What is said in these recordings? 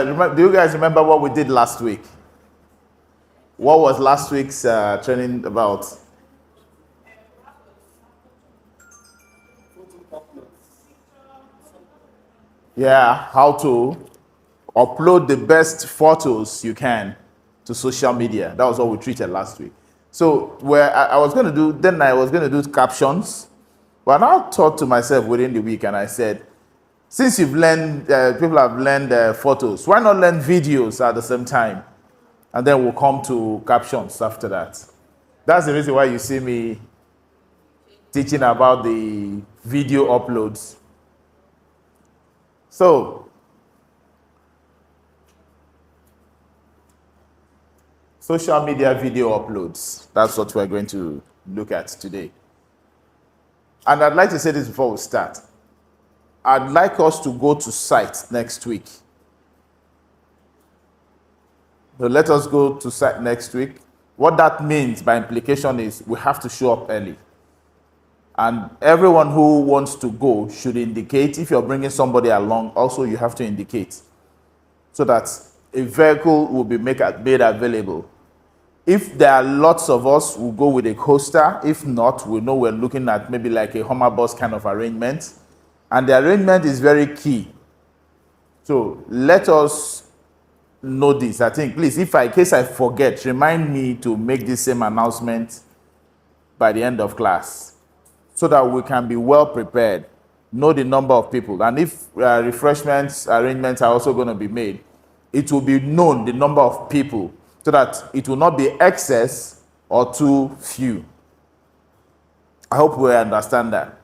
Do you guys remember what we did last week? What was last week's training about? Yeah, how to upload the best photos you can to social media. That was what we treated last week. So where I was going to do captions, but I thought to myself within the week, and I said, since you've learned, people have learned photos, why not learn videos at the same time? And then we'll come to captions after that. That's the reason why you see me teaching about the video uploads. So, social media video uploads. That's what we're going to look at today. And I'd like to say this before we start. I'd like us to go to site next week. So let us go to site next week. What that means by implication is we have to show up early. And everyone who wants to go should indicate. If you're bringing somebody along, also you have to indicate so that a vehicle will be made available. If there are lots of us, we'll go with a coaster. If not, we know we're looking at maybe like a Hummer bus kind of arrangement. And the arrangement is very key. So let us know this. I think, please, in case I forget, remind me to make this same announcement by the end of class so that we can be well prepared, know the number of people. And if refreshments, arrangements are also going to be made, it will be known the number of people so that it will not be excess or too few. I hope we understand that.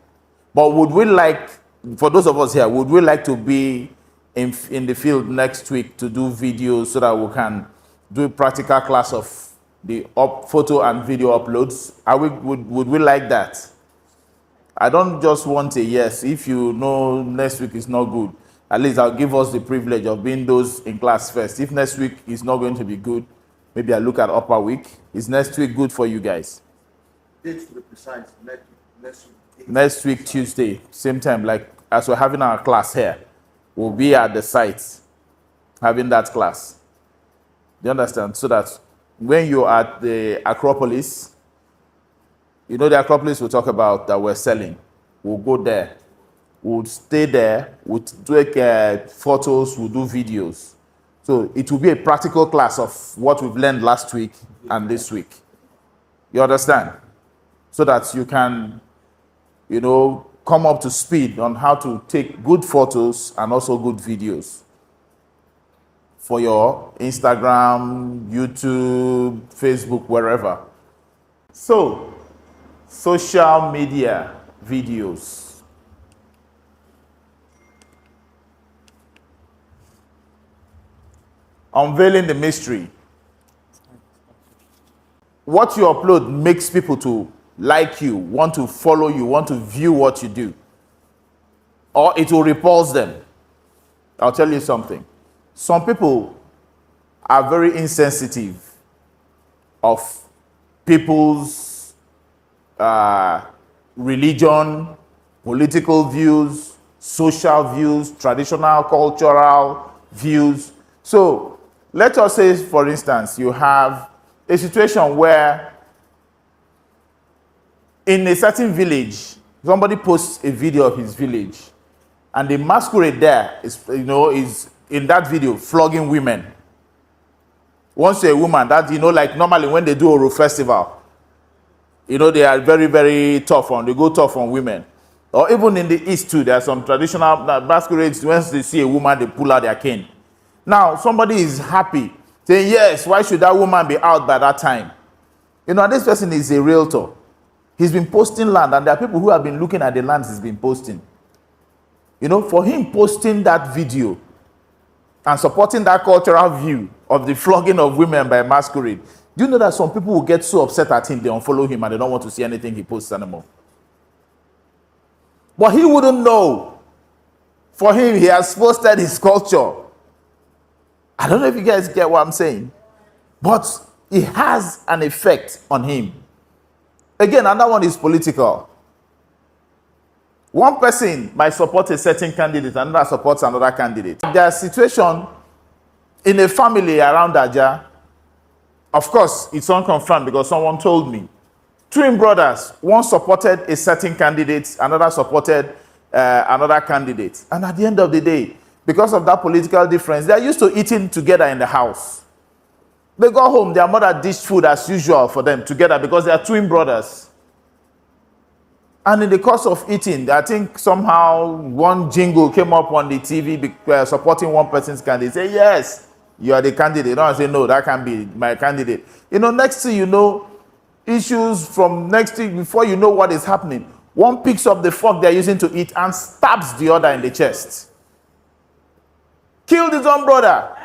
But would we like, for those of us here, would we like to be in the field next week to do videos so that we can do a practical class of the photo and video uploads? Would we like that? I don't just want a yes. If you know next week is not good, at least I'll give us the privilege of being those in class first. If next week is not going to be good, maybe I look at upper week. Is next week good for you guys? Date to be precise. Next week, Tuesday, same time, like as we're having our class here, we'll be at the site having that class. Do you understand? So that when you're at the Acropolis, you know the Acropolis we'll talk about that we're selling. We'll go there. We'll stay there. We'll take photos. We'll do videos. So it will be a practical class of what we've learned last week and this week. You understand? So that you can, come up to speed on how to take good photos and also good videos for your Instagram, YouTube, Facebook, wherever. So, social media videos. Unveiling the mystery. What you upload makes people to like you, want to follow you, want to view what you do. Or it will repulse them. I'll tell you something. Some people are very insensitive of people's religion, political views, social views, traditional, cultural views. So let us say, for instance, you have a situation where in a certain village, somebody posts a video of his village, and the masquerade there is in that video flogging women. Once you're a woman, that like normally when they do Oro festival, they are very, very tough they go tough on women. Or even in the East too, there are some traditional masquerades. Once they see a woman, they pull out their cane. Now somebody is happy, saying, yes, why should that woman be out by that time? This person is a realtor. He's been posting land, and there are people who have been looking at the lands he's been posting. For him posting that video and supporting that cultural view of the flogging of women by masquerade, do you know that some people will get so upset at him, they unfollow him and they don't want to see anything he posts anymore? But he wouldn't know. For him, he has posted his culture. I don't know if you guys get what I'm saying, but it has an effect on him. Again, another one is political. One person might support a certain candidate, another supports another candidate. Their situation in a family around Aja, of course, it's unconfirmed because someone told me. Twin brothers, one supported a certain candidate, another supported another candidate. And at the end of the day, because of that political difference, they're used to eating together in the house. They got home, their mother dished food as usual for them together because they are twin brothers. And in the course of eating, I think somehow one jingle came up on the TV supporting one person's candidate. Say, yes, you are the candidate. No, I say, no, that can't be my candidate. Next thing you know, issues from next thing, before you know what is happening, one picks up the fork they're using to eat and stabs the other in the chest. Killed his own brother.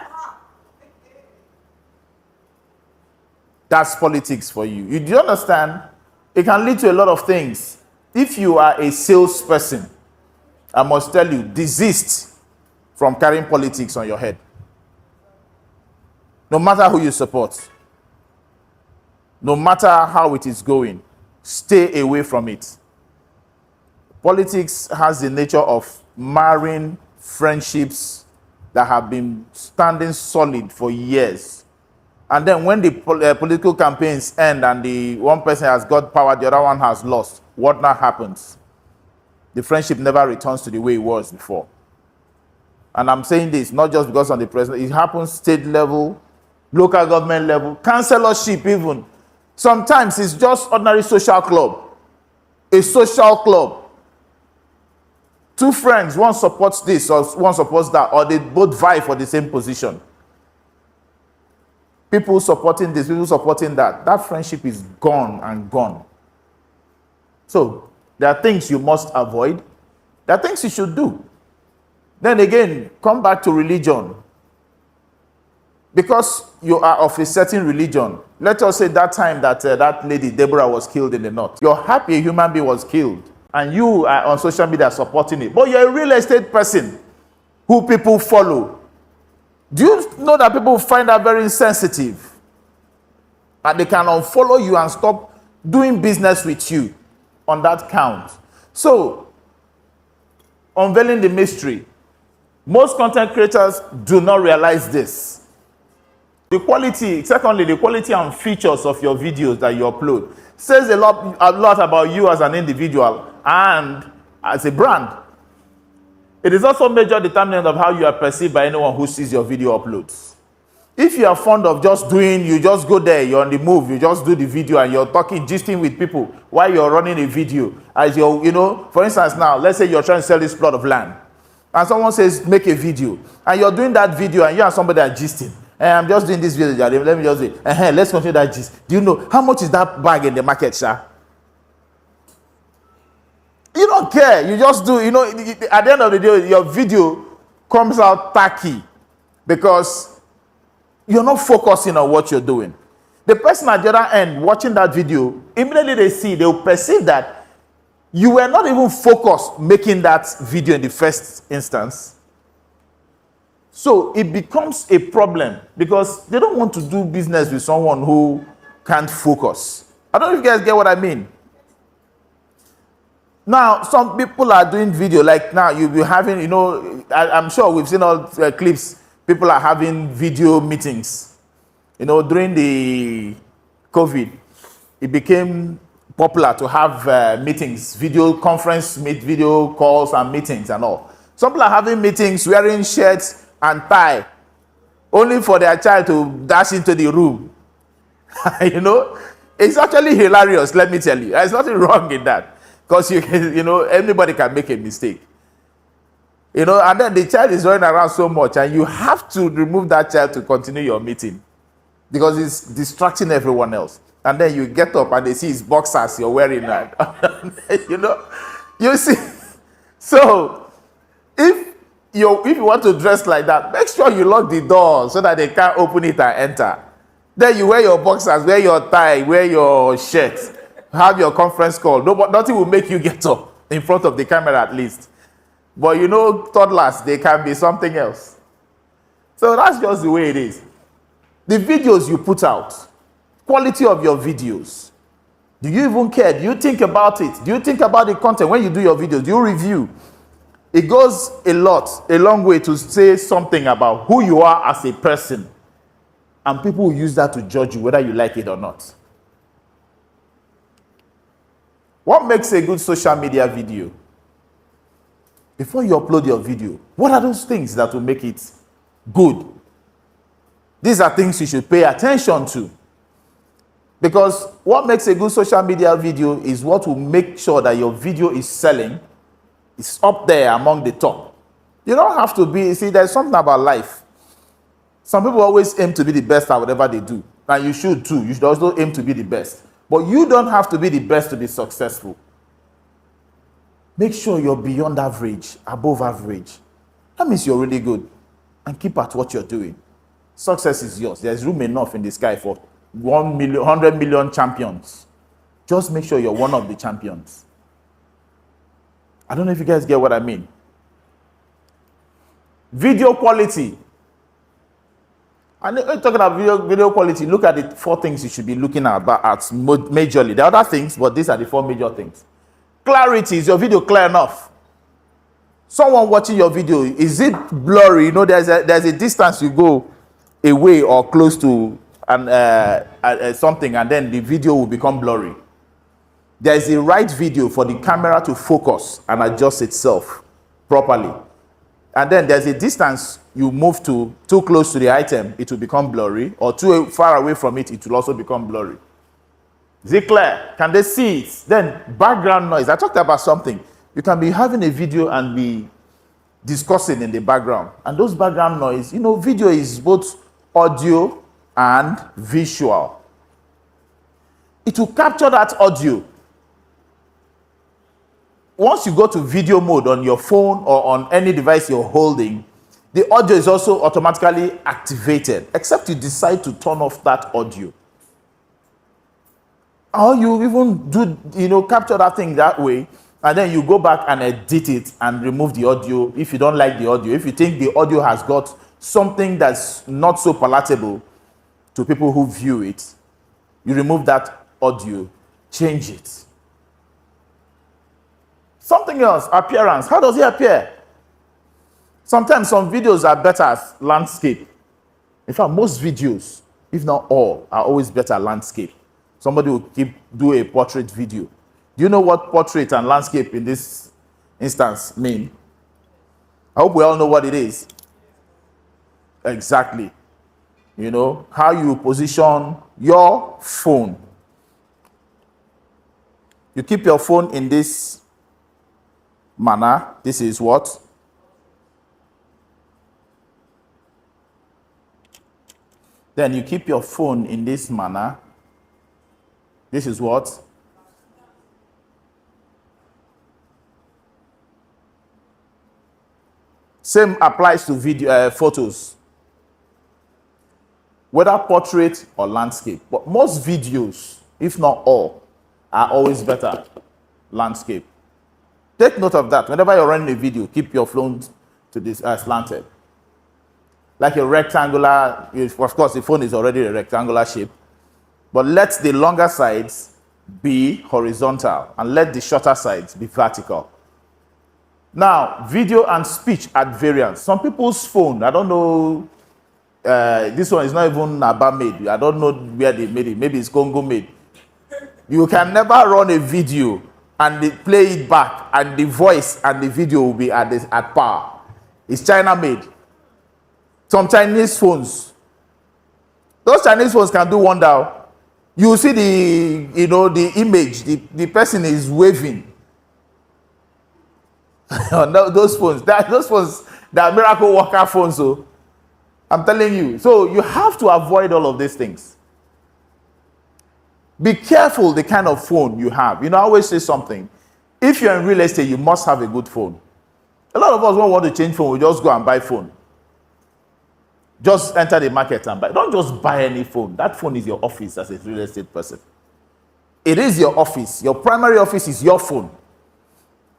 That's politics for you. You do understand? It can lead to a lot of things. If you are a salesperson, I must tell you, desist from carrying politics on your head. No matter who you support, no matter how it is going, stay away from it. Politics has the nature of marring friendships that have been standing solid for years. And then when the political campaigns end and the one person has got power, the other one has lost, what now happens? The friendship never returns to the way it was before. And I'm saying this not just because of the president. It happens state level, local government level, councillorship even. Sometimes it's just ordinary social club. A social club. Two friends, one supports this or one supports that, or they both vie for the same position. People supporting this, people supporting that. That friendship is gone and gone. So, there are things you must avoid. There are things you should do. Then again, come back to religion. Because you are of a certain religion. Let us say that time that that lady, Deborah, was killed in the north. You're happy a human being was killed. And you are on social media supporting it. But you're a real estate person who people follow. Do you know that people find that very insensitive? And they can unfollow you and stop doing business with you on that count. So, unveiling the mystery. Most content creators do not realize this. The quality and features of your videos that you upload says a lot about you as an individual and as a brand. It is also a major determinant of how you are perceived by anyone who sees your video uploads. If you are fond of you just go there, you're on the move, you just do the video and you're talking, gisting with people while you're running a video. As for instance now, let's say you're trying to sell this plot of land. And someone says, make a video. And you're doing that video and you and somebody are gisting. I'm just doing this video, let me just do it. Let's continue that gist. Do you know, how much is that bag in the market, sir? You don't care. You just do, at the end of the day, your video comes out tacky because you're not focusing on what you're doing. The person at the other end watching that video, immediately they'll perceive that you were not even focused making that video in the first instance. So it becomes a problem because they don't want to do business with someone who can't focus. I don't know if you guys get what I mean. Now, some people are doing video like now you'll be having, I'm sure we've seen all clips. People are having video meetings. During the COVID, it became popular to have meetings, video conference, video calls and meetings and all. Some people are having meetings wearing shirts and tie only for their child to dash into the room. It's actually hilarious, let me tell you. There's nothing wrong in that. Because anybody can make a mistake. And then the child is running around so much and you have to remove that child to continue your meeting. Because it's distracting everyone else. And then you get up and they see his boxers you're wearing that. You see. So if you want to dress like that, make sure you lock the door so that they can't open it and enter. Then you wear your boxers, wear your tie, wear your shirt, have your conference call. Nothing will make you get up in front of the camera at least. But toddlers, they can be something else. So that's just the way it is. The videos you put out, quality of your videos. Do you even care? Do you think about it? Do you think about the content when you do your videos? Do you review? It goes a long way to say something about who you are as a person. And people will use that to judge you whether you like it or not. What makes a good social media video? Before you upload your video, what are those things that will make it good? These are things you should pay attention to. Because what makes a good social media video is what will make sure that your video is selling, is up there among the top. You don't have to be, see, there's something about life. Some people always aim to be the best at whatever they do. And you should too. You should also aim to be the best. But you don't have to be the best to be successful. Make sure you're beyond average, above average. That means you're really good. And keep at what you're doing. Success is yours. There's room enough in the sky for 1 million, 100 million champions. Just make sure you're one of the champions. I don't know if you guys get what I mean. Video quality. And talking about video quality, look at the 4 things you should be looking at majorly. There are other things, but these are the 4 major things. Clarity. Is your video clear enough? Someone watching your video, is it blurry? You know, there's a distance you go away or close to something, and then the video will become blurry. There is a right video for the camera to focus and adjust itself properly. And then there's a distance you move to, too close to the item, it will become blurry, or too far away from it, it will also become blurry. Is it clear? Can they see it? Then background noise. I talked about something. You can be having a video and be discussing in the background. And those background noise, you know, video is both audio and visual. It will capture that audio. Once you go to video mode on your phone or on any device you're holding, the audio is also automatically activated, except you decide to turn off that audio. Or you even do, capture that thing that way, and then you go back and edit it and remove the audio if you don't like the audio. If you think the audio has got something that's not so palatable to people who view it, you remove that audio, change it. Something else, appearance. How does it appear? Sometimes some videos are better as landscape. In fact, most videos, if not all, are always better landscape. Somebody will do a portrait video. Do you know what portrait and landscape in this instance mean? I hope we all know what it is. Exactly. You know, how you position your phone. You keep your phone in this manner. This is what? Then you keep your phone in this manner. This is what? Same applies to video, photos. Whether portrait or landscape. But most videos, if not all, are always better landscape. Take note of that. Whenever you're running a video, keep your phone to this slanted. Like a rectangular, of course the phone is already a rectangular shape, but let the longer sides be horizontal and let the shorter sides be vertical. Now, video and speech at variance. Some people's phone, I don't know, this one is not even Naba made. I don't know where they made it. Maybe it's Congo made. You can never run a video and they play it back and the voice and the video will be at par. It's China made. Some Chinese phones. Those Chinese phones can do wonder. You see the image, the person is waving. Those phones, they are miracle worker phones. So I'm telling you. So you have to avoid all of these things. Be careful the kind of phone you have. I always say something. If you're in real estate, you must have a good phone. A lot of us won't want to change phone. We just go and buy phone. Just enter the market and buy. Don't just buy any phone. That phone is your office as a real estate person. It is your office. Your primary office is your phone.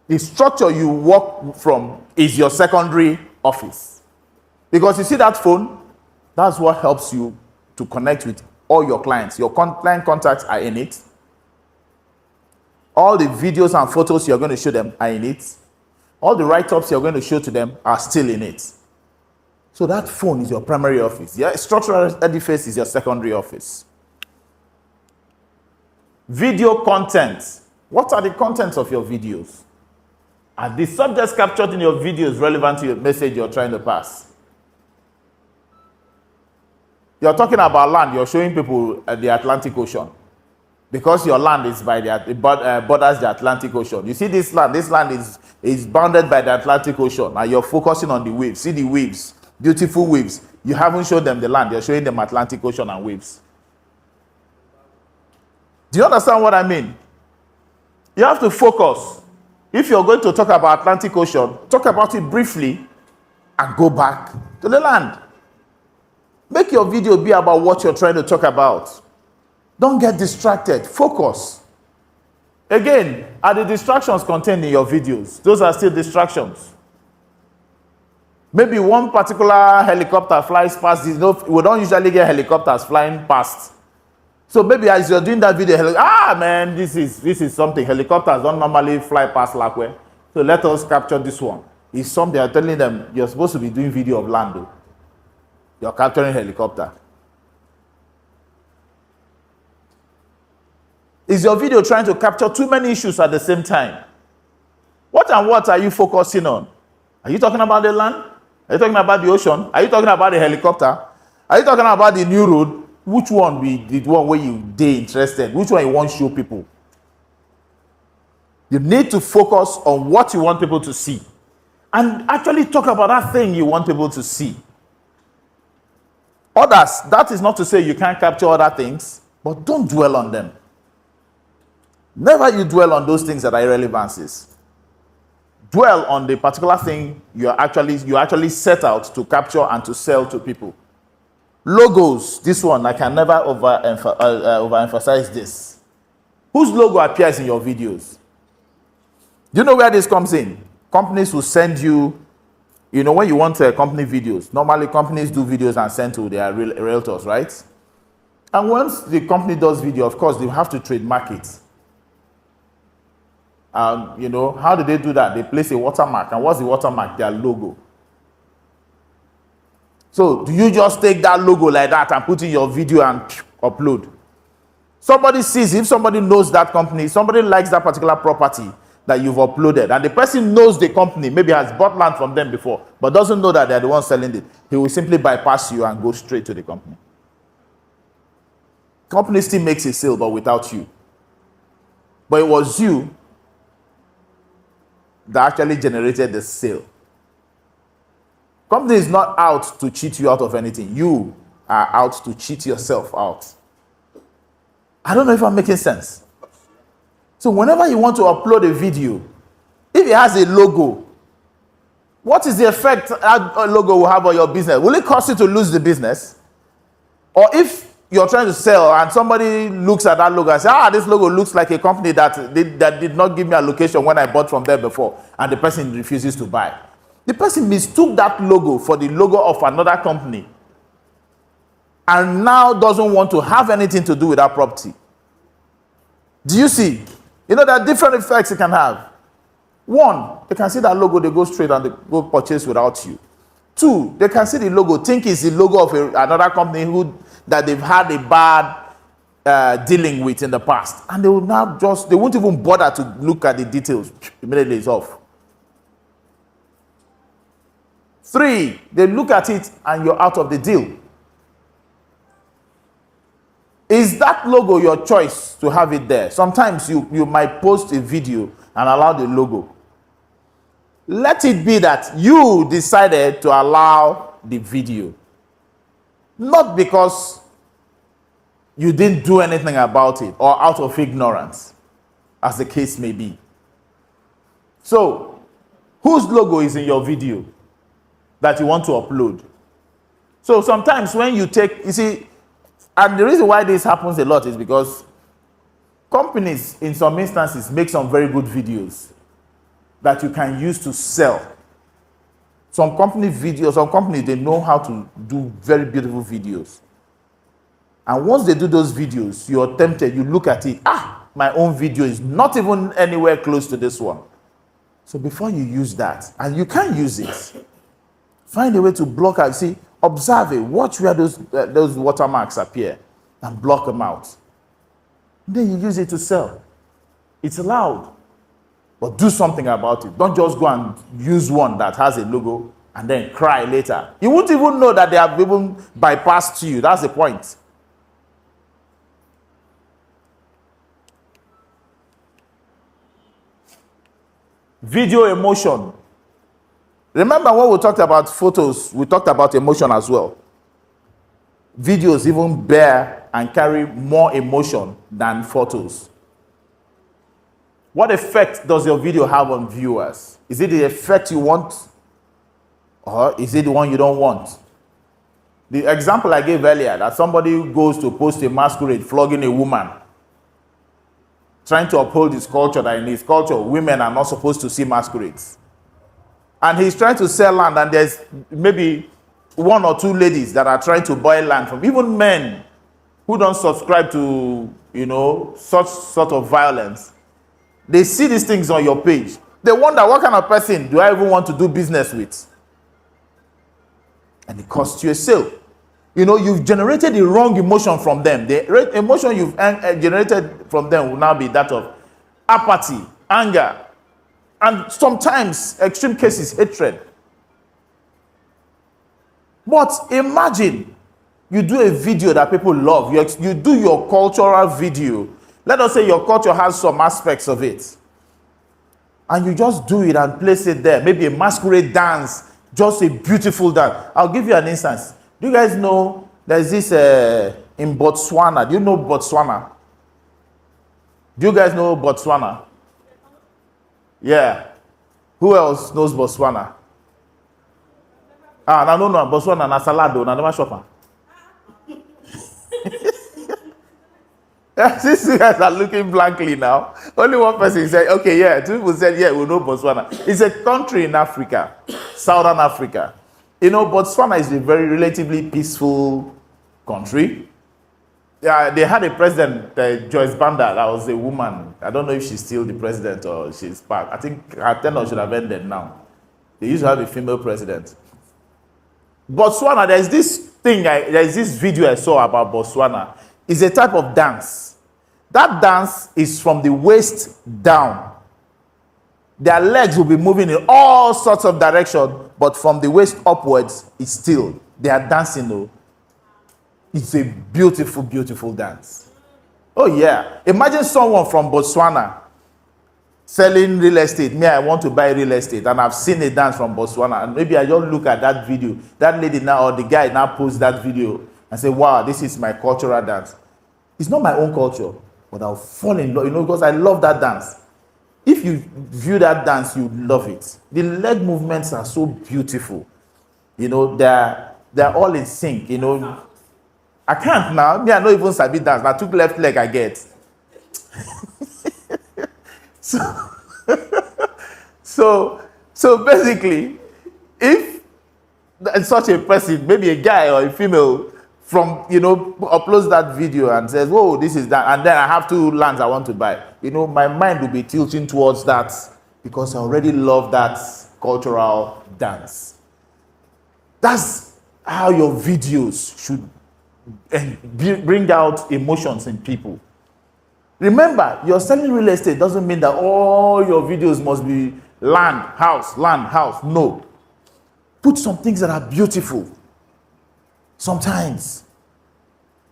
The structure you work from is your secondary office. Because you see that phone, that's what helps you to connect with all your clients. Your client contacts are in it. All the videos and photos you're going to show them are in it. All the write-ups you're going to show to them are still in it. So that phone is your primary office. Yeah, structural edifice is your secondary office. Video content. What are the contents of your videos? Are the subjects captured in your videos relevant to your message you're trying to pass? You're talking about land, you're showing people the Atlantic Ocean. Because your land is by the borders the Atlantic Ocean. You see this land is bounded by the Atlantic Ocean, and you're focusing on the waves. See the waves, beautiful waves. You haven't shown them the land, you're showing them Atlantic Ocean and waves. Do you understand what I mean? You have to focus. If you're going to talk about Atlantic Ocean, talk about it briefly and go back to the land. Make your video be about what you're trying to talk about. Don't get distracted. Focus. Again, are the distractions contained in your videos? Those are still distractions. Maybe one particular helicopter flies past. We don't usually get helicopters flying past. So maybe as you're doing that video, man, this is something. Helicopters don't normally fly past Lakwe. So let us capture this one. It's something I'm telling them, you're supposed to be doing video of land, though. You're capturing helicopter. Is your video trying to capture too many issues at the same time? What and what are you focusing on? Are you talking about the land? Are you talking about the ocean? Are you talking about the helicopter? Are you talking about the new road? Which one be the one where you interested? Which one you want to show people? You need to focus on what you want people to see. And actually talk about that thing you want people to see. Others, that is not to say you can't capture other things, but don't dwell on them. Never you dwell on those things that are irrelevancies. Dwell on the particular thing you actually set out to capture and to sell to people. Logos, this one, I can never overemphasize this. Whose logo appears in your videos? Do you know where this comes in? Companies will send you, when you want company videos, normally companies do videos and send to their realtors, right? And once the company does video, of course, they have to trademark it. How do they do that? They place a watermark. And what's the watermark? Their logo. So, do you just take that logo like that and put in your video and upload? Somebody sees, if somebody knows that company, somebody likes that particular property that you've uploaded, and the person knows the company, maybe has bought land from them before, but doesn't know that they're the ones selling it, he will simply bypass you and go straight to the company. Company still makes a sale, but without you. But it was you that actually generated the sale. Company is not out to cheat you out of anything. You are out to cheat yourself out. I don't know if I'm making sense. So whenever you want to upload a video, if it has a logo, what is the effect that logo will have on your business? Will it cause you to lose the business? Or if you're trying to sell and somebody looks at that logo and says, this logo looks like a company that did not give me a location when I bought from there before, and the person refuses to buy. The person mistook that logo for the logo of another company and now doesn't want to have anything to do with that property. Do you see? There are different effects it can have. One, they can see that logo, they go straight and they go purchase without you. Two, they can see the logo, think it's the logo of another company that they've had a bad dealing with in the past. And they will now they won't even bother to look at the details. Immediately it's off. Three, they look at it and you're out of the deal. Is that logo your choice to have it there? Sometimes you might post a video and allow the logo. Let it be that you decided to allow the video. Not because you didn't do anything about it or out of ignorance, as the case may be. So, whose logo is in your video that you want to upload? So sometimes when you see, and the reason why this happens a lot is because companies, in some instances, make some very good videos that you can use to sell. Some companies, they know how to do very beautiful videos. And once they do those videos, you're tempted, you look at it, my own video is not even anywhere close to this one. So before you use that, and you can't use it, find a way to block out. See, observe it. Watch where those watermarks appear and block them out. Then you use it to sell. It's allowed. But do something about it. Don't just go and use one that has a logo and then cry later. You won't even know that they have even bypassed you. That's the point. Video emotion. Remember when we talked about photos, we talked about emotion as well. Videos even bear and carry more emotion than photos. What effect does your video have on viewers? Is it the effect you want, or is it the one you don't want? The example I gave earlier, that somebody goes to post a masquerade flogging a woman, trying to uphold his culture, that in his culture, women are not supposed to see masquerades. And he's trying to sell land, and there's maybe one or two ladies that are trying to buy land from, even men who don't subscribe to, such sort of violence. They see these things on your page. They wonder, what kind of person do I even want to do business with? And it costs you a sale. You've generated the wrong emotion from them. The emotion you've generated from them will now be that of apathy, anger, and sometimes, extreme cases, hatred. But imagine you do a video that people love. You do your cultural video. Let us say your culture has some aspects of it. And you just do it and place it there. Maybe a masquerade dance, just a beautiful dance. I'll give you an instance. Do you guys know there's this in Botswana? Do you know Botswana? Do you guys know Botswana? Yeah. Who else knows Botswana? No, Botswana na salado, na never shopper. These two guys are looking blankly now. Only one person said, okay, yeah. Two people said, yeah, we know Botswana. It's a country in Africa, Southern Africa. Botswana is a very relatively peaceful country. Yeah, they had a president, Joyce Banda, that was a woman. I don't know if she's still the president or she's back. I think her tenure should have ended now. They used to have a female president. Botswana, there's this video I saw about Botswana. It's a type of dance. That dance is from the waist down. Their legs will be moving in all sorts of directions, but from the waist upwards, it's still. They are dancing though. It's a beautiful, beautiful dance. Oh yeah. Imagine someone from Botswana selling real estate. Me, I want to buy real estate, and I've seen a dance from Botswana, and maybe I just look at that video. That lady now, or the guy now posts that video and say, wow, this is my cultural dance. It's not my own culture, but I'll fall in love, because I love that dance. If you view that dance, you love it. The leg movements are so beautiful. They're all in sync. I can't now. Me, I don't even sabi dance. I took left leg, I get. So basically, if such a person, maybe a guy or a female, uploads that video and says, whoa, this is that, and then I have 2 lands I want to buy, my mind will be tilting towards that because I already love that cultural dance. That's how your videos should bring out emotions in people. Remember, you're selling real estate doesn't mean that all your videos must be land, house. No. Put some things that are beautiful. Sometimes,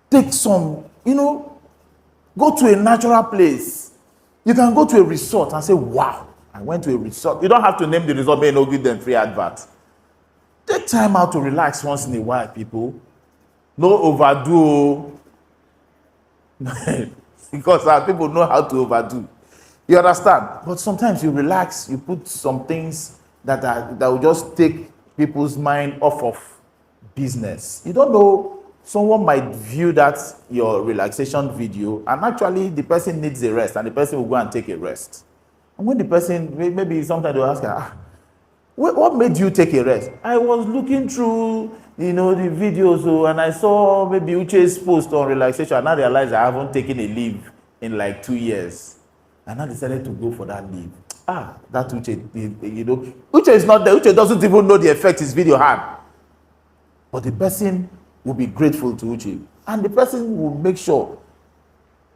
take some, go to a natural place. You can go to a resort and say, wow, I went to a resort. You don't have to name the resort, may not give them free advert. Take time out to relax once in a while, people. No overdo. Because people know how to overdo. You understand? But sometimes you relax, you put some things that will just take people's mind off of business. You don't know, someone might view that your relaxation video, and actually the person needs a rest, and the person will go and take a rest. And when the person, maybe sometimes they'll ask her, what made you take a rest? I was looking through, the videos, and I saw maybe Uche's post on relaxation, and I realized I haven't taken a leave in like 2 years. And I decided to go for that leave. that Uche, Uche is not there. Uche doesn't even know the effect his video had. But the person will be grateful to Uche. And the person will make sure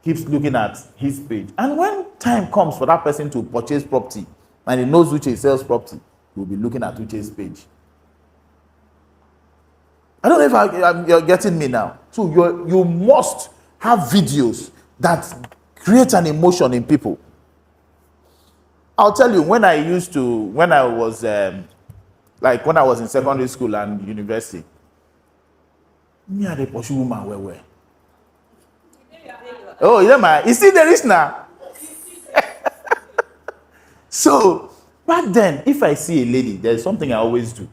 keeps looking at his page. And when time comes for that person to purchase property, and he knows Uche sells property, he will be looking at Uche's page. I don't know if you're getting me now. So you must have videos that create an emotion in people. I'll tell you, when I was in secondary school and university, me and the pursue woman where. Oh, yeah, man. You see there is now. So back then, if I see a lady, there's something I always do.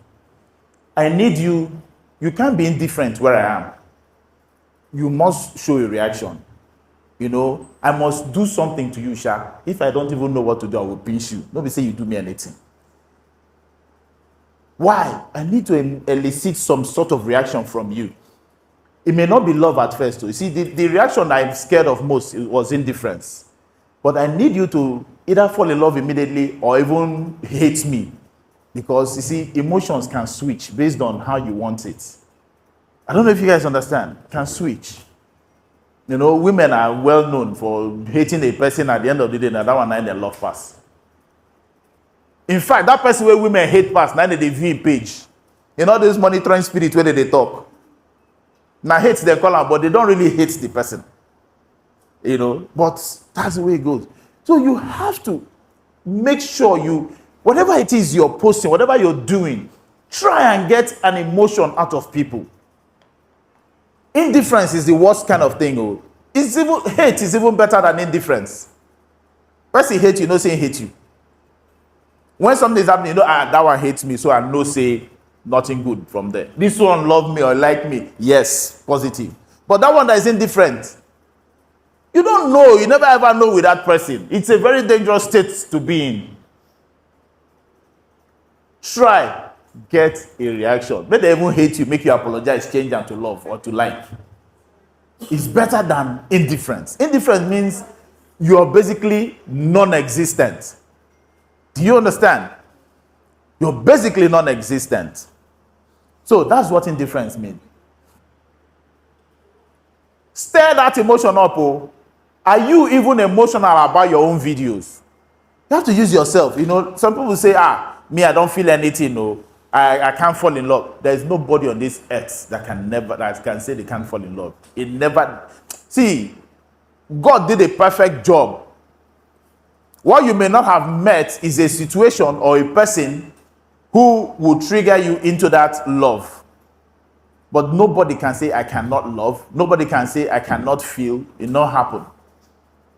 I need you. You can't be indifferent where I am. You must show a reaction. I must do something to you, Sha. If I don't even know what to do, I will pinch you. Nobody say you do me anything. Why? I need to elicit some sort of reaction from you. It may not be love at first. You see, the reaction I'm scared of most was indifference. But I need you to either fall in love immediately or even hate me. Because, you see, emotions can switch based on how you want it. I don't know if you guys understand. Can switch. Women are well known for hating a person at the end of the day, and that one in the love pass. In fact, that person where women hate pass, now they view page. This monitoring spirit where they talk. Now hate they call them, but they don't really hate the person. But that's the way it goes. So you have to make sure whatever it is you're posting, whatever you're doing, try and get an emotion out of people. Indifference is the worst kind of thing. Hate is even better than indifference. Person hate you, saying hate you. When something is happening, that one hates me, so I know say nothing good from there. This one love me or like me, yes, positive. But that one that is indifferent, you don't know. You never ever know with that person. It's a very dangerous state to be in. Try, get a reaction. May they even hate you, make you apologize, change them to love or to like. It's better than indifference. Indifference means you are basically non-existent. Do you understand? You're basically non-existent. So that's what indifference means. Stir that emotion up. Are you even emotional about your own videos? You have to use yourself. Some people say, me, I don't feel anything. No, I can't fall in love. There's nobody on this earth that can say they can't fall in love. It never. See, God did a perfect job. What you may not have met is a situation or a person who will trigger you into that love. But nobody can say, I cannot love. Nobody can say, I cannot feel. It not happen.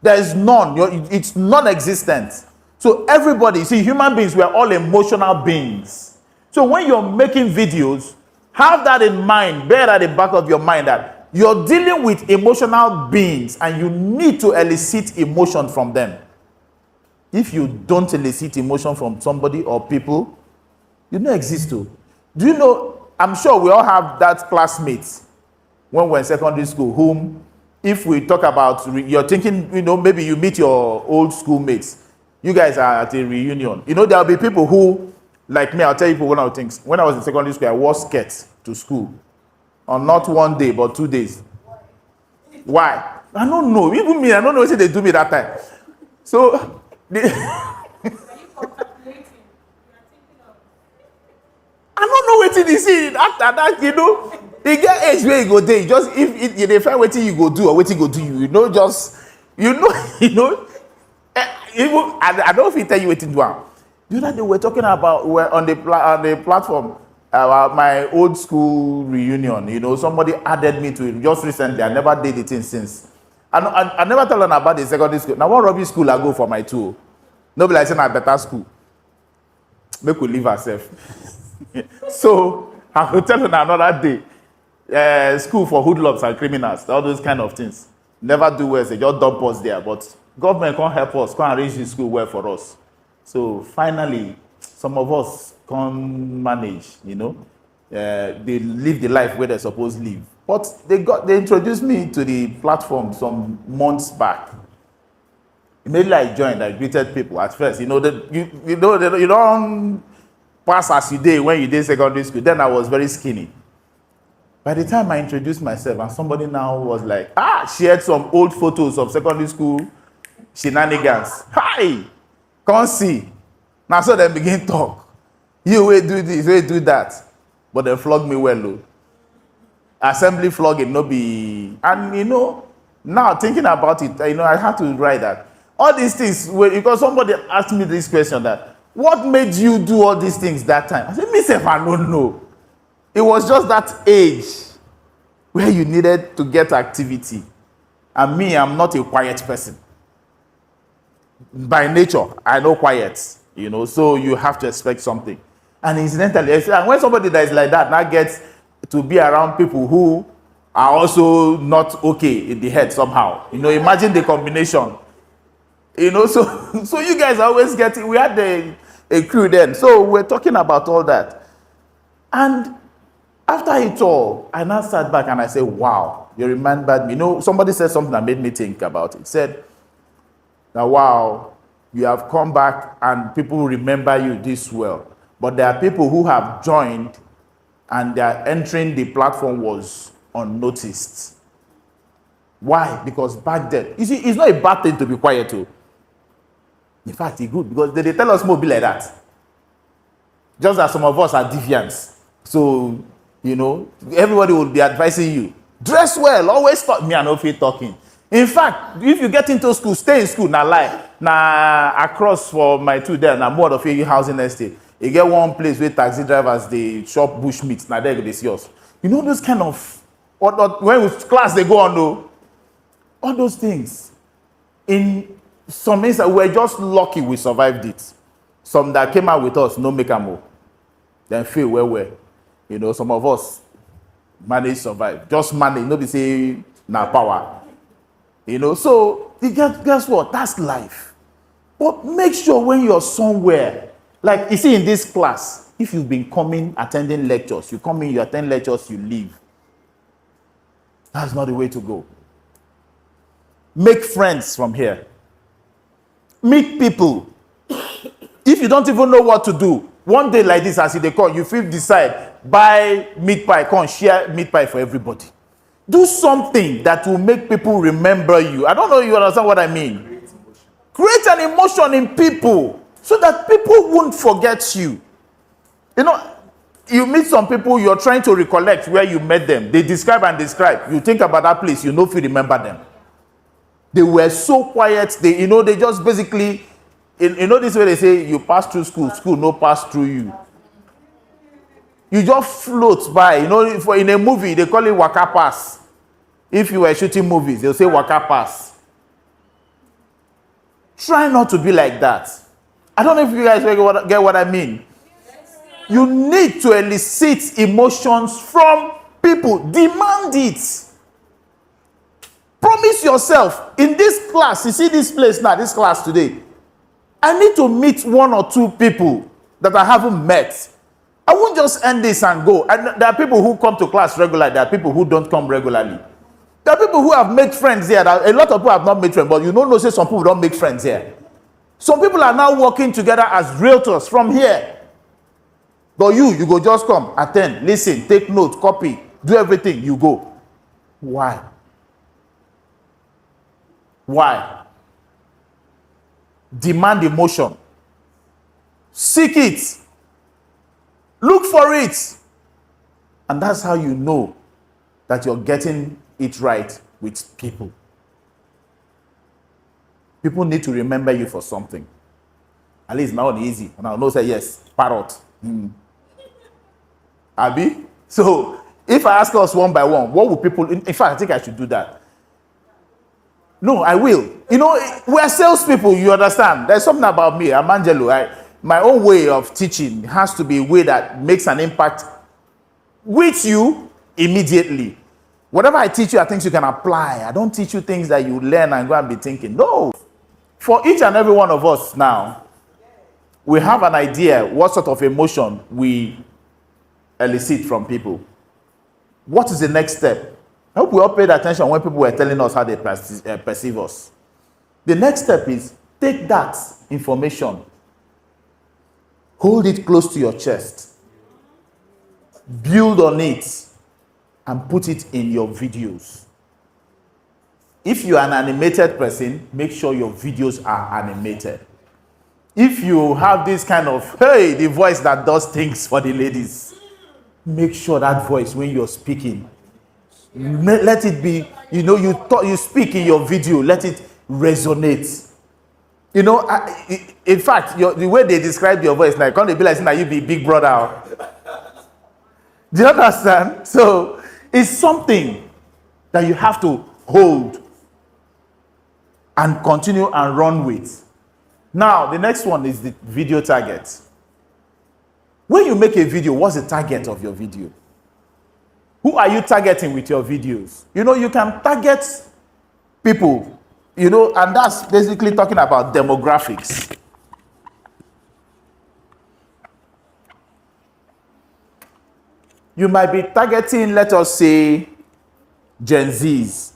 There is none. It's non-existent. So everybody, see, human beings, we are all emotional beings. So when you're making videos, have that in mind, bear at the back of your mind that you're dealing with emotional beings and you need to elicit emotion from them. If you don't elicit emotion from somebody or people, you don't exist too. Do you know, I'm sure we all have that classmates when we're in secondary school whom, if we talk about, you're thinking, maybe you meet your old schoolmates. You guys are at a reunion. There'll be people who, like me, I'll tell you one of the things. When I was in secondary school, I wore skirts to school. On not one day, but 2 days. Why? I don't know. Even me, I don't know what they do me that time. So, I don't know what it is. After that, they get age where you go there. Just if they find what you go do or what you go do, even I don't know if he tell you what to do. The other day we're talking about on the platform about my old school reunion. Somebody added me to it just recently. I never did it since. I never tell them about the secondary school. Now, what rubbish school I go for my tour? Nobody like saying I better school. Make we leave ourselves. So I will tell them another day. School for hoodlums and criminals, all those kind of things. Never do well. They just dump us there. But government can't help us. Can't arrange the school well for us. So finally, some of us can't manage. They live the life where they're supposed to live. But they introduced me to the platform some months back. Immediately I joined, I greeted people at first. You don't pass as you did when you did secondary school. Then I was very skinny. By the time I introduced myself, and somebody now was like, shared some old photos of secondary school shenanigans. Hi, come see. Now so they begin talk. You will do this, you will do that. But they flog me well, though. Assembly flogging, no be. And now thinking about it, I had to write that. All these things, because somebody asked me this question that, what made you do all these things that time? I said, myself, I don't know. It was just that age where you needed to get activity. And me, I'm not a quiet person. By nature, I know quiet, so you have to expect something. And incidentally, when somebody that is like that now gets to be around people who are also not okay in the head somehow, imagine the combination. So you guys always get it. We had a crew then, so we're talking about all that. And after it all, I now sat back and I said, wow, you remembered me. Somebody said something that made me think about it. Said, now, wow, you have come back and people remember you this well. But there are people who have joined and their entering the platform was unnoticed. Why? Because back then, you see, it's not a bad thing to be quiet too. In fact, it's good because they tell us more be like that. Just as some of us are deviants. So, everybody will be advising you. Dress well, always talk. Me and no feel talking. In fact, if you get into school, stay in school, now lie. Now, across for my two there, now more of a housing estate. You get one place where taxi drivers, they shop bush meat. Now, there they see us. Those kind of, when class they go on, though, all those things. In some instances, we're just lucky we survived it. Some that came out with us, no make a move. Then feel where we're. Some of us manage survive. Just manage, nobody say, now power. So guess what? That's life. But make sure when you're somewhere, like you see in this class, if you've been attending lectures, you come in, you attend lectures, you leave. That's not the way to go. Make friends from here. Meet people. If you don't even know what to do, one day like this, as they call, you feel decide, buy meat pie, come share meat pie for everybody. Do something that will make people remember you. I don't know if you understand what I mean. Create an emotion in people so that people won't forget you. You meet some people, you're trying to recollect where you met them. They describe and describe. You think about that place, you know if you remember them. They were so quiet. They just basically, this way they say, you pass through school no pass through you. You just float by. In a movie, they call it waka pass. If you were shooting movies, they'll say waka pass. Try not to be like that. I don't know if you guys get what I mean. You need to elicit emotions from people. Demand it. Promise yourself, in this class, you see this place now, this class today, I need to meet one or two people that I haven't met. I won't just end this and go. And there are people who come to class regularly. There are people who don't come regularly. There are people who have made friends here. A lot of people have not made friends, but say some people don't make friends here. Some people are now working together as realtors from here. But you go just come, attend, listen, take notes, copy, do everything, you go. Why? Why? Demand emotion. Seek it. Look for it. And that's how you know that you're getting it right with people. People need to remember you for something. At least now it's easy. And I'll know say yes, parrot. Abi? So if I ask us one by one, what will people, in fact, I think I should do that. No, I will. We are salespeople, you understand. There's something about me, I'm Angelo. My own way of teaching has to be a way that makes an impact with you immediately. Whatever I teach you, I think you can apply. I don't teach you things that you learn and go and be thinking. No. For each and every one of us now, we have an idea what sort of emotion we elicit from people. What is the next step? I hope we all paid attention when people were telling us how they perceive us. The next step is take that information, hold it close to your chest, build on it, and put it in your videos. If you are an animated person, make sure your videos are animated. If you have this kind of, hey, the voice that does things for the ladies, make sure that voice when you're speaking, let it be, you speak in your video, let it resonate. In fact, the way they describe your voice, like, can't they be like saying that you be big brother? Do you understand? So it's something that you have to hold and continue and run with. Now, the next one is the video target. When you make a video, what's the target of your video? Who are you targeting with your videos? You can target people, and that's basically talking about demographics. You might be targeting, let us say, Gen Zs.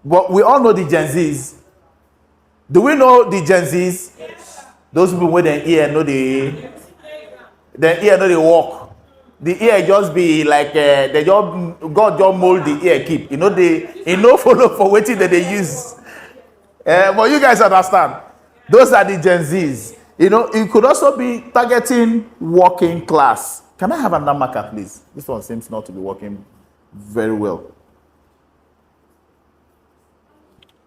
But we all know the Gen Zs. Do we know the Gen Zs? Yes. Those people with their ear know the ear know they walk. The ear just be like God just mold the ear keep. They follow for waiting that they use. But you guys understand. Those are the Gen Zs. It could also be targeting working class. Can I have another marker, please? This one seems not to be working very well.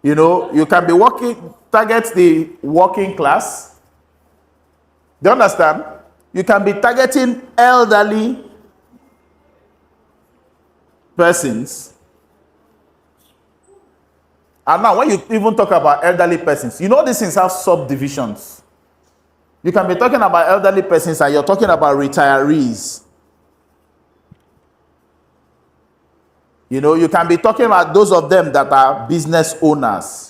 You can be target the working class. Do you understand? You can be targeting elderly persons. And now, when you even talk about elderly persons, these things have subdivisions. You can be talking about elderly persons and you're talking about retirees. You can be talking about those of them that are business owners.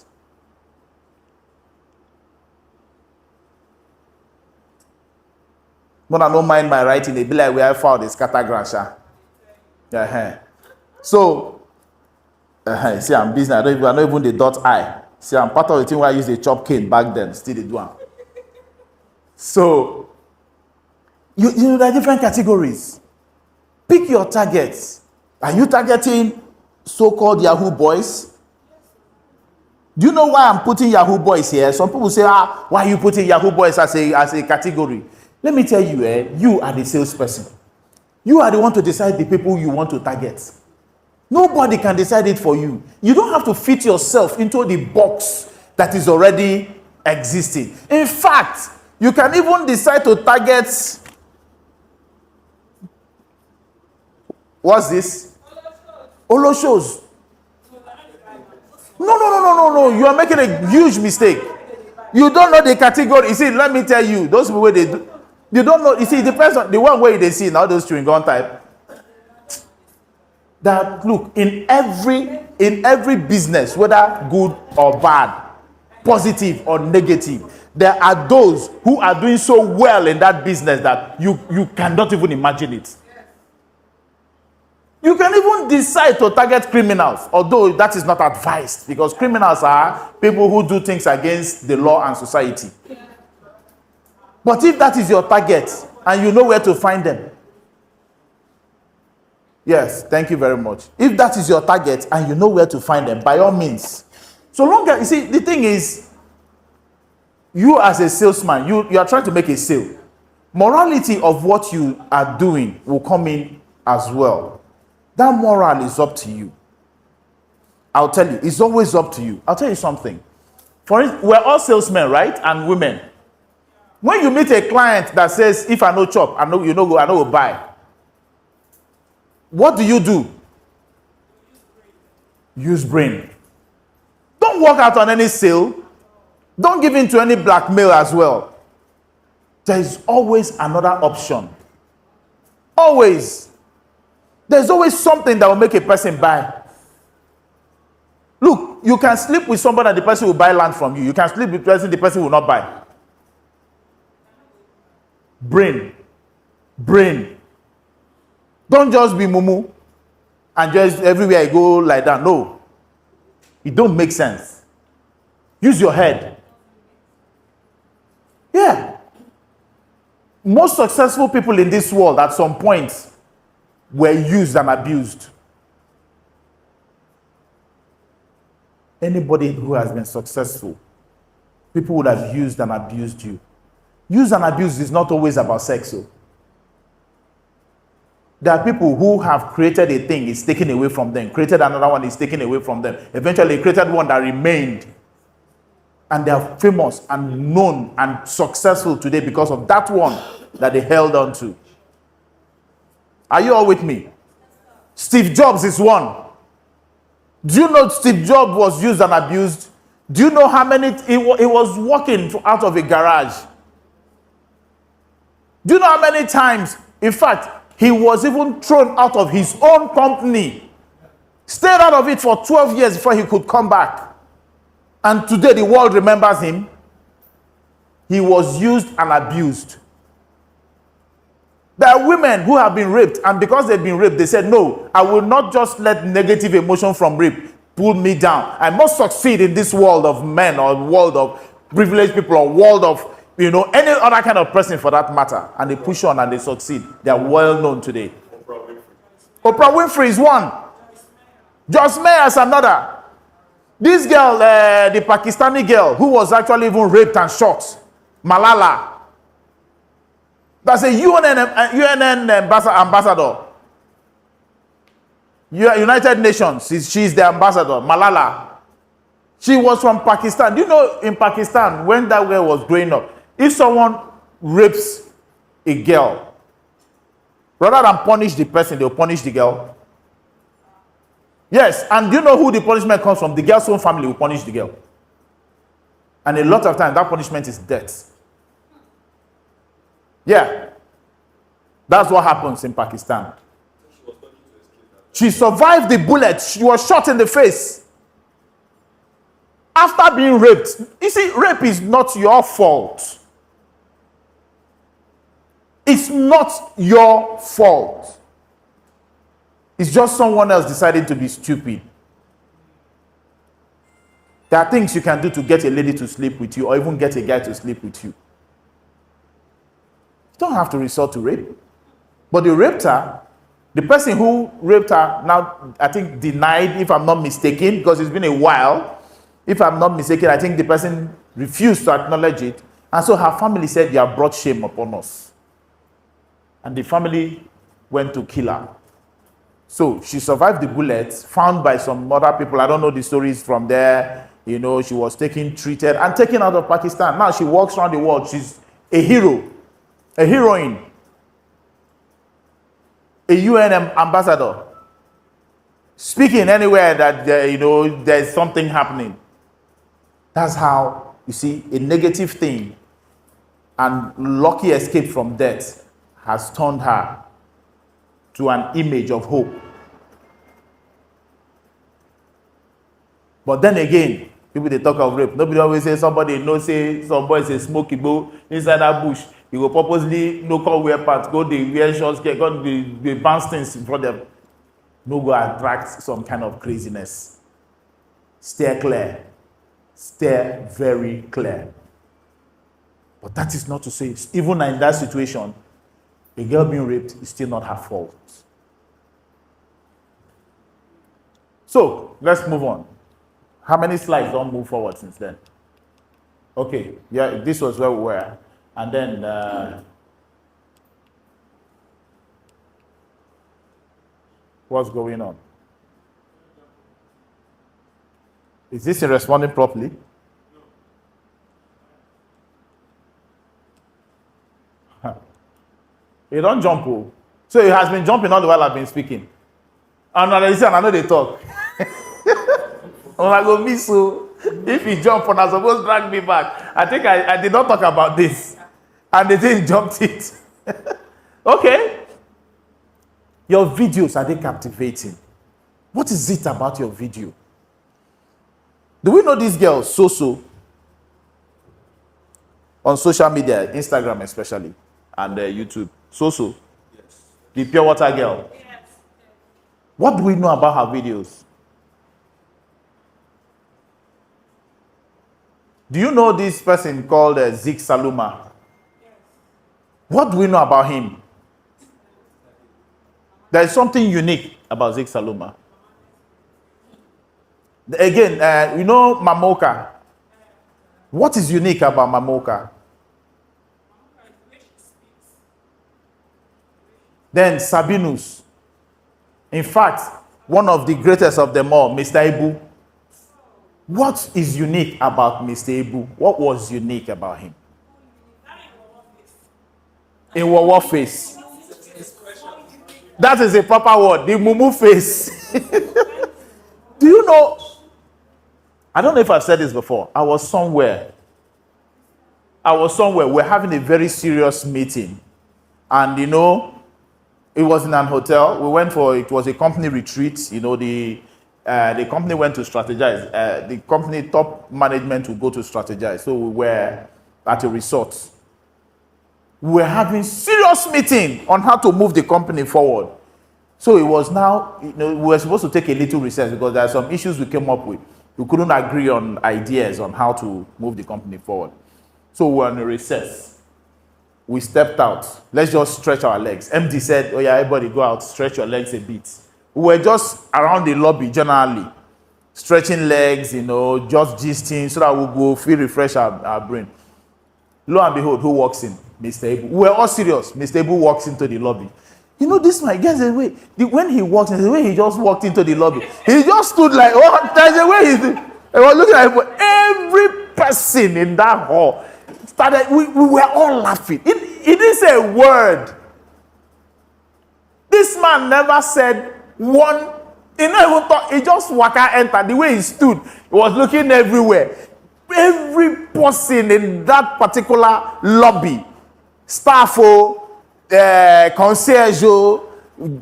But I don't mind my writing, they be like, where I found this scattergrass. So, see, I'm business. I don't even the dot I. See, I'm part of the thing where I used the chop cane back then. Still they do it. So, there are different categories. Pick your targets. Are you targeting so-called Yahoo boys? Do you know why I'm putting Yahoo boys here? Some people say, why are you putting Yahoo boys as a category? Let me tell you, you are the salesperson. You are the one to decide the people you want to target. Nobody can decide it for you. You don't have to fit yourself into the box that is already existing. In fact, you can even decide to target, what's this? Olo shows. No. You are making a huge mistake. You don't know the category. You see, let me tell you, those people where they do, you don't know. You see, it depends on the one way they see now, those chewing gum type. That look, in every business, whether good or bad, positive or negative, there are those who are doing so well in that business that you cannot even imagine it. You can even decide to target criminals, although that is not advised, because criminals are people who do things against the law and society. But if that is your target and you know where to find them, yes, thank you very much. If that is your target and you know where to find them, by all means. So long as, you see, the thing is, you as a salesman, you are trying to make a sale. Morality of what you are doing will come in as well. That moral is up to you. I'll tell you, it's always up to you. I'll tell you something. For instance, we're all salesmen, right? And women. When you meet a client that says, if I no chop, I know buy. What do? Use brain. Don't walk out on any sale. Don't give in to any blackmail as well. There is always another option. Always. There's always something that will make a person buy. Look, you can sleep with somebody and the person will buy land from you. You can sleep with the person will not buy. Brain. Don't just be mumu and just everywhere you go like that. No. It don't make sense. Use your head. Yeah. Most successful people in this world at some point were used and abused. Anybody who has been successful, people would have used and abused you. Use and abuse is not always about sex. So. There are people who have created a thing, it's taken away from them. Created another one, is taken away from them. Eventually, created one that remained. And they are famous and known and successful today because of that one that they held on to. Are you all with me? Steve Jobs is one. Do you know Steve Jobs was used and abused? Do you know how many he was walking out of a garage? Do you know how many times, in fact, he was even thrown out of his own company, stayed out of it for 12 years before he could come back. And today the world remembers him. He was used and abused. There are women who have been raped, and because they've been raped, they said, no, I will not just let negative emotion from rape pull me down. I must succeed in this world of men, or world of privileged people, or world of, any other kind of person for that matter. And they push on and they succeed. They are well known today. Oprah Winfrey is one. Joyce Meyer is another. This girl, the Pakistani girl, who was actually even raped and shot, Malala. That's a UNN ambassador. United Nations. She's the ambassador, Malala. She was from Pakistan. Do you know in Pakistan, when that girl was growing up, if someone rapes a girl, rather than punish the person, they'll punish the girl. Yes, and do you know who the punishment comes from? The girl's own family will punish the girl. And a lot of times, that punishment is death. Yeah. That's what happens in Pakistan. She survived the bullet. She was shot in the face. After being raped. You see, rape is not your fault. It's not your fault. It's just someone else deciding to be stupid. There are things you can do to get a lady to sleep with you, or even get a guy to sleep with you. You don't have to resort to rape. But the raped her, the person who raped her now, I think, denied, if I'm not mistaken, because it's been a while. If I'm not mistaken, I think the person refused to acknowledge it. And so her family said, you have brought shame upon us. And the family went to kill her. So she survived the bullets, found by some other people. I don't know the stories from there. She was treated and taken out of Pakistan. Now she walks around the world. She's a hero, a heroine, a UN ambassador. Speaking anywhere that, there's something happening. That's how, you see, a negative thing and lucky escape from death has turned her to an image of hope. But then again, people, they talk of rape. Nobody always say somebody say some boy say smoky bow inside that bush. He will purposely come wear pants, go the wear shorts, go the bounce things in front of them. No go attract some kind of craziness. Steer clear. Steer very clear. But that is not to say, even in that situation, a girl being raped is still not her fault. So, let's move on. How many slides don't move forward since then? Okay, yeah, this was where we were. And then, what's going on? Is this responding properly? You don't jump. Oh. So it has been jumping all the while I've been speaking. And I know they talk. I go miss you. If he jump on, I suppose drag me back. I think I did not talk about this. And they didn't jump it. Okay. Your videos, are they captivating? What is it about your video? Do we know these girls, So? On social media, Instagram especially, and YouTube. So? Yes. The pure water girl. Yes. What do we know about her videos? Do you know this person called Zeke Saluma? What do we know about him? There is something unique about Zeke Saluma. Again, you know Mamoka. What is unique about Mamoka? Then Sabinus. In fact, one of the greatest of them all, Mr. Ibu. What is unique about Mr. Ibu? What was unique about him? A wawa face. That is a proper word. The mumu face. Do you know? I don't know if I've said this before. I was somewhere. We're having a very serious meeting. And you know, it was in an hotel. We went for, it was a company retreat. You know, the company went to strategize. The company top management would go to strategize. So we were at a resort. We were having serious meeting on how to move the company forward. So it was now, you know, we were supposed to take a little recess because there are some issues we came up with. We couldn't agree on ideas on how to move the company forward. So we were on a recess. We stepped out. Let's just stretch our legs. MD said, oh yeah, everybody go out, stretch your legs a bit. We were just around the lobby generally, stretching legs, you know, just gisting so that we'll go feel refresh our brain. Lo and behold, who walks in? Mr. Ibu. We were all serious. Mr. Ibu walks into the lobby. You know, this my guess the way when he walked in, the way he just walked into the lobby, he just stood like, oh, there's a way he was looking at him. Every person in that hall started, we were all laughing. He didn't say a word. This man never said one, he never even thought, he just waka entered. The way he stood, he was looking everywhere. Every person in that particular lobby, staff, concierge,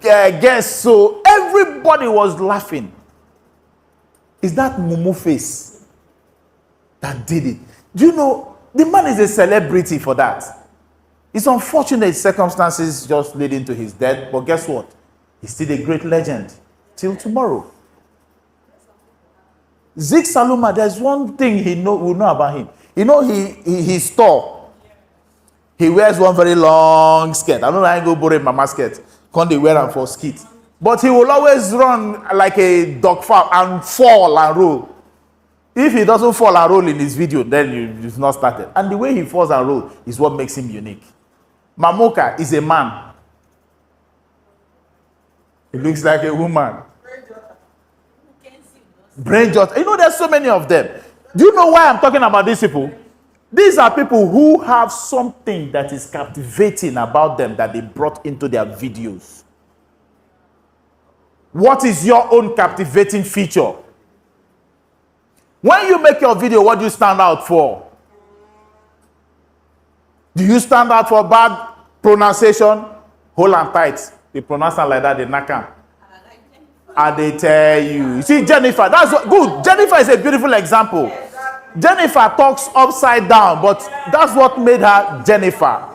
guests, so everybody was laughing. Is that Mumu face that did it? Do you know, the man is a celebrity for that. It's unfortunate circumstances just leading to his death, but guess what? He's still a great legend till tomorrow. Zeke Saluma, there's one thing we know about him. You know, he's tall. He wears one very long skirt. I don't know how I go borrow mama's skirt. Can't they wear them for skit? But he will always run like a dog fowl and fall and roll. If he doesn't fall and roll in his video, then you've not started. And the way he falls and rolls is what makes him unique. Mamoka is a man. He looks like a woman. Brain jot. You know, there's so many of them. Do you know why I'm talking about these people? These are people who have something that is captivating about them that they brought into their videos. What is your own captivating feature? When you make your video, what do you stand out for? Do you stand out for bad pronunciation? Hold on tight. They pronounce it like that, they knock them. And they tell you. You see, Jennifer, that's what, good. Jennifer is a beautiful example. Jennifer talks upside down, but that's what made her Jennifer.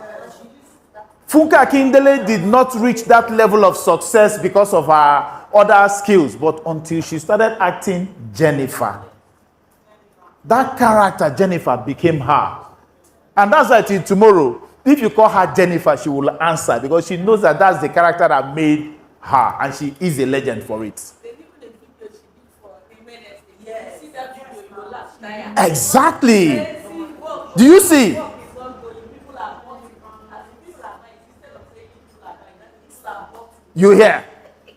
Funke Akindele did not reach that level of success because of her other skills, but until she started acting Jennifer. That character, Jennifer, became her. And that's why till tomorrow, if you call her Jennifer, she will answer because she knows that that's the character that made her, and she is a legend for it. Exactly. Do you see? You hear?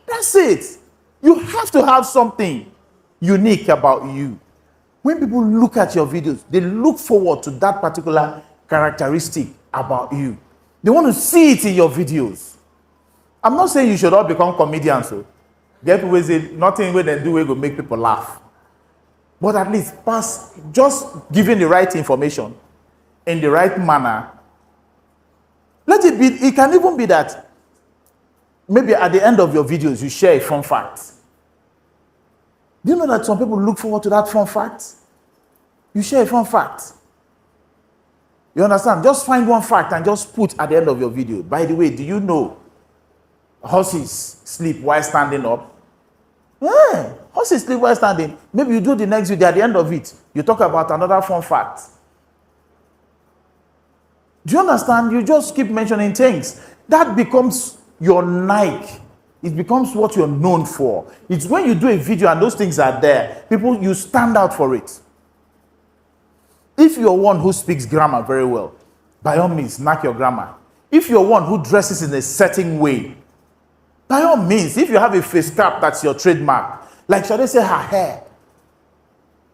That's it. You have to have something unique about you. When people look at your videos, they look forward to that particular characteristic about you. They want to see it in your videos. I'm not saying you should all become comedians. So get people say nothing where they do will make people laugh. But at least pass, just giving the right information in the right manner. Let it be, it can even be that maybe at the end of your videos you share a fun fact. Do you know that some people look forward to that fun fact? You share a fun fact. You understand? Just find one fact and just put at the end of your video. By the way, do you know horses sleep while standing up? Horses sleep while standing. Maybe you do the next video, at the end of it, you talk about another fun fact. Do you understand? You just keep mentioning things. That becomes your Nike. It becomes what you're known for. It's when you do a video and those things are there, people, you stand out for it. If you're one who speaks grammar very well, by all means, knock your grammar. If you're one who dresses in a certain way, by all means, if you have a face cap, that's your trademark. Like, shall they say her hair?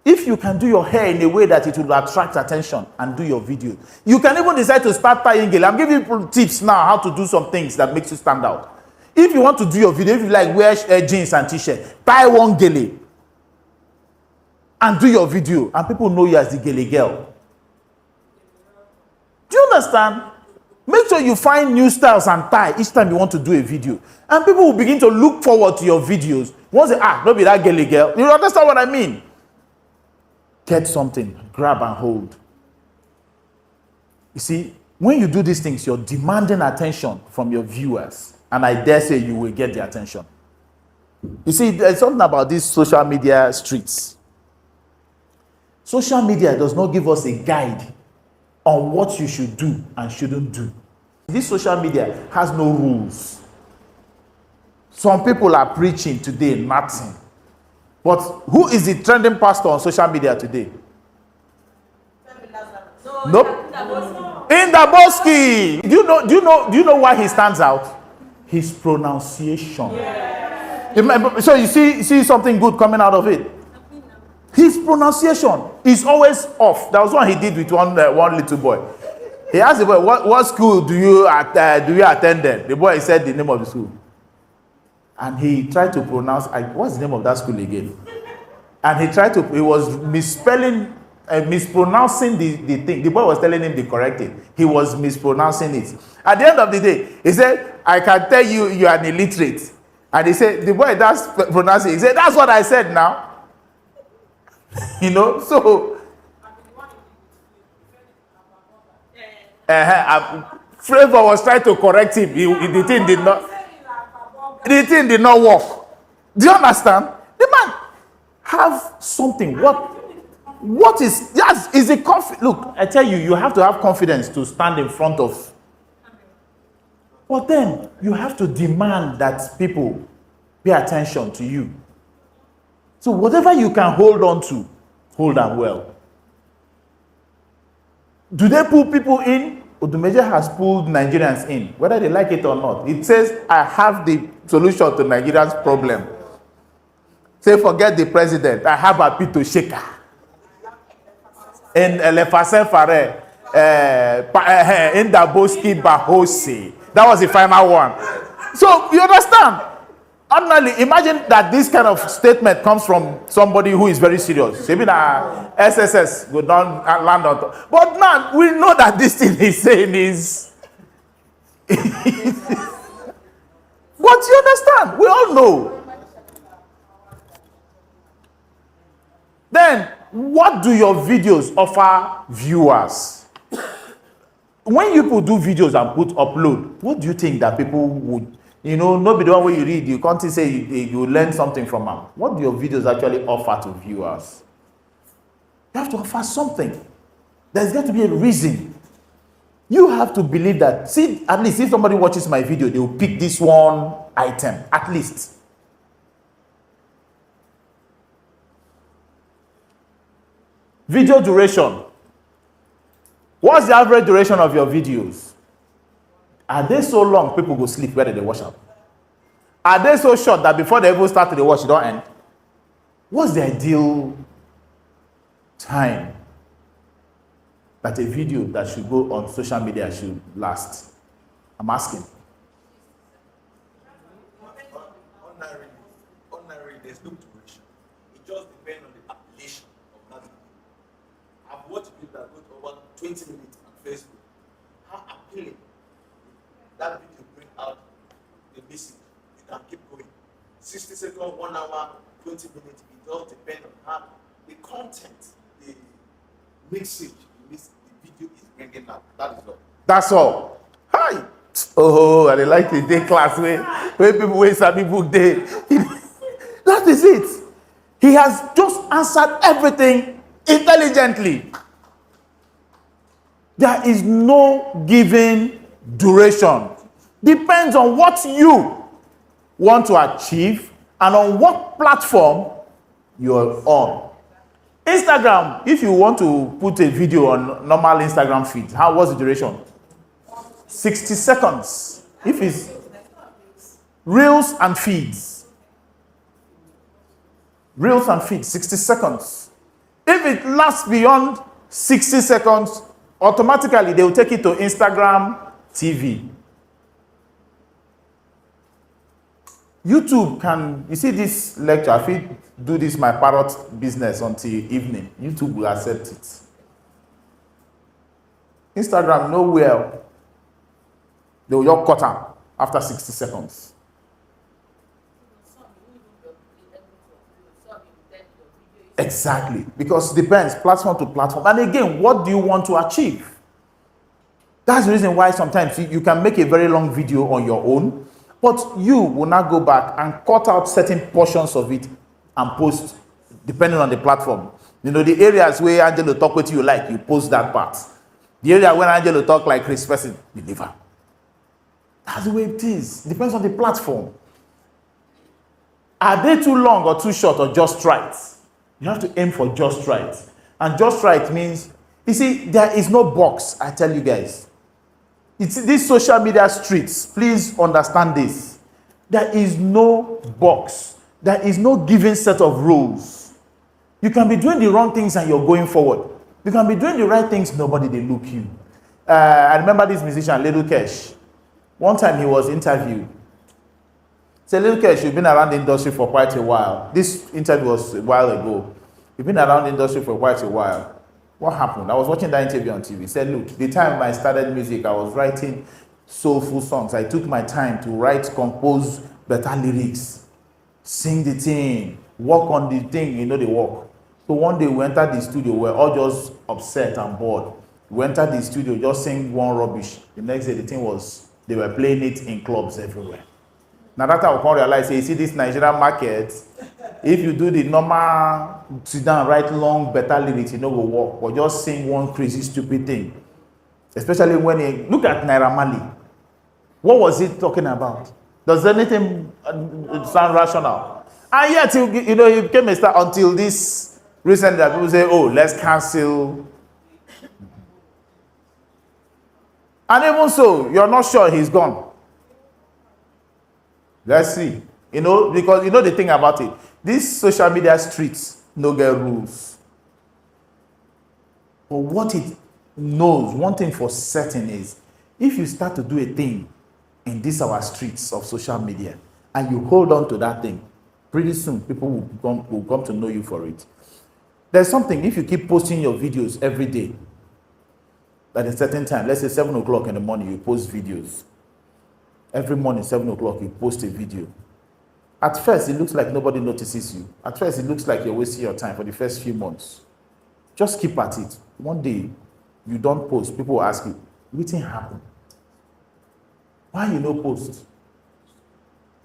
If you can do your hair in a way that it will attract attention and do your video, you can even decide to start tying gele. I'm giving people tips now how to do some things that makes you stand out. If you want to do your video, if you like wear jeans and t-shirt, tie one gele and do your video, and people know you as the gele girl. Do you understand? Make sure you find new styles and tie each time you want to do a video. And people will begin to look forward to your videos. Once they, don't be that gele girl. You understand what I mean? Get something, grab and hold. You see, when you do these things, you're demanding attention from your viewers. And I dare say you will get the attention. You see, there's something about these social media streets. Social media does not give us a guide on what you should do and shouldn't do. This social media has no rules. Some people are preaching today nothing. But who is the trending pastor on social media today? Nope. In the Bosky. Do you know why he stands out? His pronunciation. Yeah. So you see something good coming out of it. His pronunciation is always off. That was what he did with one little boy. He asked the boy, "What school do you attend?" The boy said the name of the school, and he tried to pronounce. What's the name of that school again? And he was mispronouncing the thing. The boy was telling him the correct thing. He was mispronouncing it. At the end of the day, he said, "I can tell you are an illiterate." And he said, the boy that's pronouncing. He said, "That's what I said now." So Flavor was trying to correct him. The thing did not work. Do you understand? The man have something. What is that? Is it confidence? Look, I tell you, you have to have confidence to stand in front of. But then you have to demand that people pay attention to you. So whatever you can hold on to, hold on well. Do they pull people in? Odumeje has pulled Nigerians in, whether they like it or not. It says, "I have the solution to Nigerians' problem." Say, forget the president. I have a Pito Sheka. In Elefasen Fare, in the Boski Bahose. That was the final one. So, you understand? Ordinarily, imagine that this kind of statement comes from somebody who is very serious. Maybe the SSS go down and land on top. But now, we know that this thing he's saying is... But you understand? We all know. Then, what do your videos offer viewers? When people do videos and upload, what do you think that people would... nobody the one way you read, you can't say you learn something from them. What do your videos actually offer to viewers? You have to offer something. There's got to be a reason. You have to believe that, see, at least if somebody watches my video, they will pick this one item, at least. Video duration. What's the average duration of your videos? Are they so long, people go sleep where they watch them? Are they so short that before they even start to watch, it don't end? What's the ideal time that a video that should go on social media should last? I'm asking. Ordinarily, there's no duration. It just depends on the application of that video. I've watched people that go to over 20 minutes on Facebook. How appealing that video bring out the message. You can keep going. 60 seconds, 1 hour, 20 minutes. It all depends on how the content, the message, the video is bringing out. That is all. That's all. Hi. Oh, I like the day class where people waste some book day. That is it. He has just answered everything intelligently. There is no given duration. Depends on what you want to achieve and on what platform you're on. Instagram, if you want to put a video on normal Instagram feed, what's the duration? 60 seconds. If it's reels and feeds. Reels and feeds, 60 seconds. If it lasts beyond 60 seconds, automatically they will take it to Instagram TV. YouTube can, you see this lecture, if you do this my parrot business until evening, YouTube will accept it. Instagram, nowhere. They will just cut out after 60 seconds. Exactly, because it depends platform to platform. And again, what do you want to achieve? That's the reason why sometimes you can make a very long video on your own, but you will not go back and cut out certain portions of it and post, depending on the platform. You know, the areas where Angelo talk with you like, you post that part. The area where Angelo talk like Chris person, deliver. That's the way it is. Depends on the platform. Are they too long or too short or just right? You have to aim for just right. And just right means, you see, there is no box, I tell you guys. It's these social media streets, please understand this. There is no box. There is no given set of rules. You can be doing the wrong things and you're going forward. You can be doing the right things, nobody they look you. I remember this musician, Little Kesh. One time he was interviewed. Say, Little Kesh, you've been around the industry for quite a while. This interview was a while ago. You've been around the industry for quite a while. What happened? I was watching that interview on TV. He said, look, the time I started music, I was writing soulful songs. I took my time to write, compose better lyrics, sing the thing, work on the thing, you know, the work. So one day we entered the studio, we were all just upset and bored. We entered the studio, just sing one rubbish. The next day, the thing was, they were playing it in clubs everywhere. Now that I will realize, you see this Nigerian market, if you do the normal, sit down, write long, better lyrics, you know, go work, or just sing one crazy, stupid thing. Especially when you look at Naira Marley. What was he talking about? Does anything sound rational? And yet, you know, he became a star until this recently that people say, oh, let's cancel. And even so, you're not sure he's gone. Let's see. You know, because you know the thing about it. These social media streets no get rules. But what it knows, one thing for certain is, if you start to do a thing in these our streets of social media, and you hold on to that thing, pretty soon people will come to know you for it. There's something, if you keep posting your videos every day, at a certain time, let's say 7 o'clock in the morning, you post videos. Every morning, 7 o'clock, you post a video. At first, it looks like nobody notices you. At first, it looks like you're wasting your time for the first few months. Just keep at it. One day, you don't post. People will ask you, what happened? Why you no post?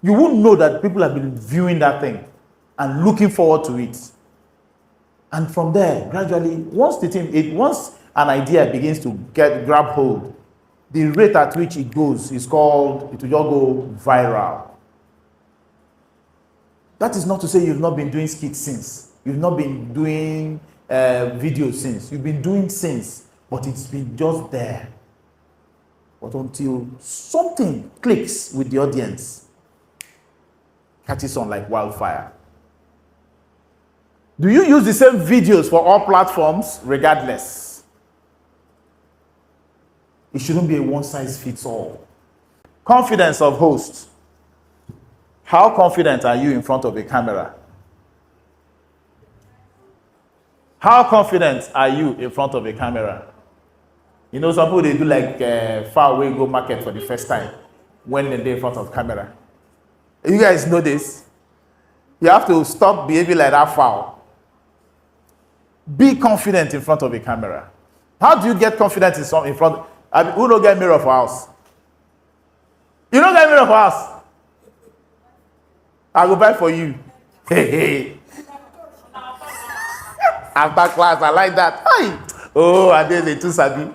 You won't know that people have been viewing that thing and looking forward to it. And from there, gradually, once an idea begins to grab hold, the rate at which it goes is called, it will just go viral. That is not to say you've not been doing skits since. You've not been doing videos since. You've been doing since, but it's been just there. But until something clicks with the audience, catches on like wildfire. Do you use the same videos for all platforms regardless? It shouldn't be a one-size-fits-all. Confidence of hosts. How confident are you in front of a camera? How confident are you in front of a camera? You know, some people, they do like far away go market for the first time when they're in front of camera. You guys know this? You have to stop behaving like that foul. Be confident in front of a camera. How do you get confidence in front? Who don't get mirror for house? You don't get mirror for house. I will buy for you. Hey. After class, I like that. Hi. Oh, and then they too sabi.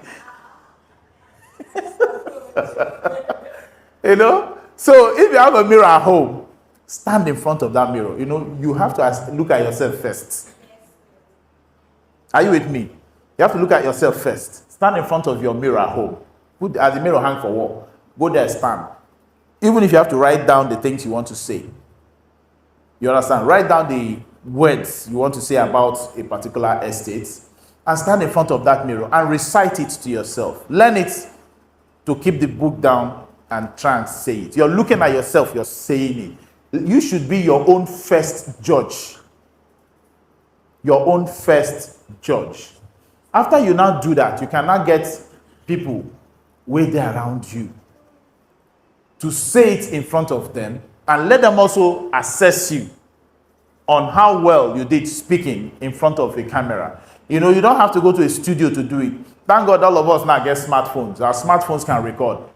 So if you have a mirror at home, stand in front of that mirror. You have to look at yourself first. Are you with me? You have to look at yourself first. Stand in front of your mirror at home. Put as the mirror hang for wall. Go there, stand. Even if you have to write down the things you want to say. You understand? Write down the words you want to say about a particular estate and stand in front of that mirror and recite it to yourself. Learn it to keep the book down and try and say it. You're looking at yourself, you're saying it. You should be your own first judge. Your own first judge. After you now do that, you can now get people way there around you to say it in front of them and let them also assess you on how well you did speaking in front of a camera. You don't have to go to a studio to do it. Thank God all of us now get smartphones. Our smartphones can record.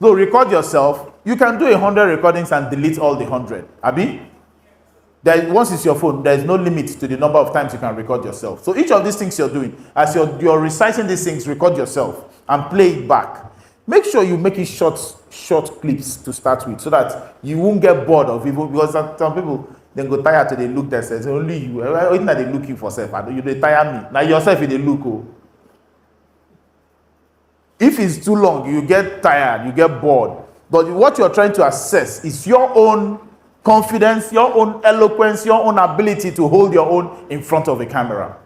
So record yourself. You can do 100 recordings and delete all the 100. Abi? Once it's your phone, there is no limit to the number of times you can record yourself. So each of these things you're doing, as you're reciting these things, record yourself and play it back. Make sure you make it short clips to start with so that you won't get bored of it. Because some people, then go tired to they look themselves. Only you. It's not they looking for self. You they tire me. Now yourself they look. Oh. If it's too long, you get tired, you get bored. But what you're trying to assess is your own confidence, your own eloquence, your own ability to hold your own in front of a camera.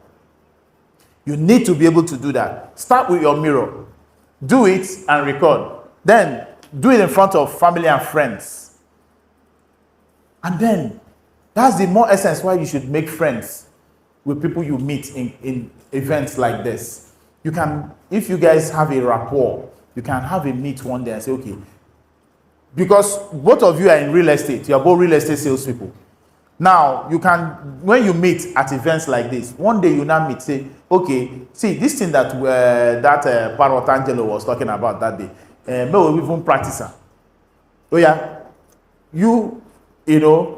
You need to be able to do that. Start with your mirror. Do it and record. Then do it in front of family and friends. And then that's the more essence why you should make friends with people you meet in events like this. You can, if you guys have a rapport, you can have a meet one day and say, okay, because both of you are in real estate, you are both real estate salespeople. Now, you can, when you meet at events like this, one day you now meet, say, okay, see, this thing that Coach Angelo was talking about that day, may we even practice it. Oh yeah, you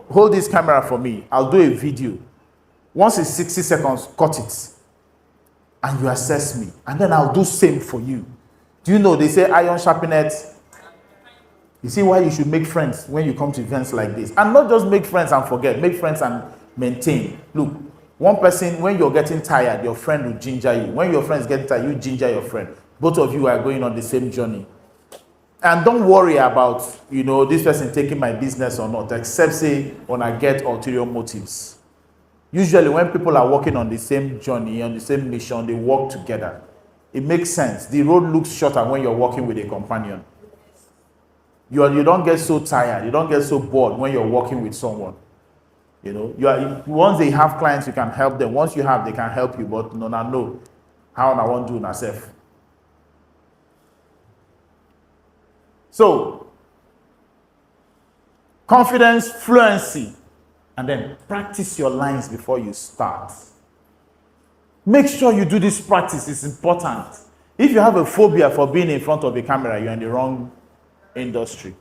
hold this camera for me. I'll do a video. Once it's 60 seconds, cut it. And you assess me. And then I'll do same for you. Do you know, they say iron sharpeneth. You see why you should make friends when you come to events like this. And not just make friends and forget. Make friends and maintain. Look, one person, when you're getting tired, your friend will ginger you. When your friends get tired, you ginger your friend. Both of you are going on the same journey. And don't worry about, this person taking my business or not, except say when I get ulterior motives. Usually when people are working on the same journey, on the same mission, they work together. It makes sense. The road looks shorter when you're working with a companion. You don't get so tired. You don't get so bored when you're working with someone. Once they have clients, you can help them. Once you have, they can help you. But no. How I want to do myself. So, confidence, fluency, and then practice your lines before you start. Make sure you do this practice. It's important. If you have a phobia for being in front of a camera, you're in the wrong industry.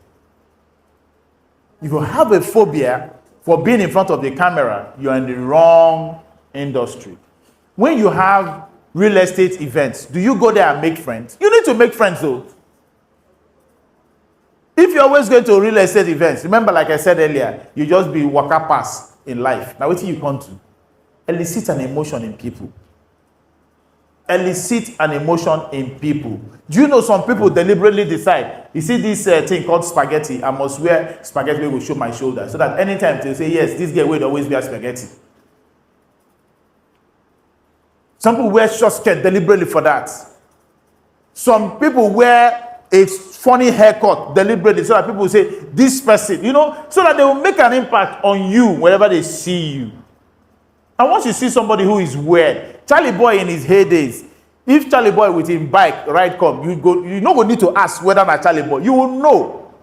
If you have a phobia for being in front of the camera, you're in the wrong industry. When you have real estate events, do you go there and make friends? You need to make friends though. If you're always going to real estate events, remember, like I said earlier, you just be waka pass in life. Now, what do you come to? Elicit an emotion in people. Elicit an emotion in people. Do you know some people deliberately decide, you see this thing called spaghetti, I must wear spaghetti that will show my shoulder, so that anytime they say, yes, this girl will always wear spaghetti. Some people wear short skirt deliberately for that. Some people wear a funny haircut deliberately so that people will say, this person, so that they will make an impact on you whenever they see you. And once you see somebody who is weird, Charlie Boy in his heydays, if Charlie Boy with his bike ride come, you no go need to ask whether not Charlie Boy. You will know.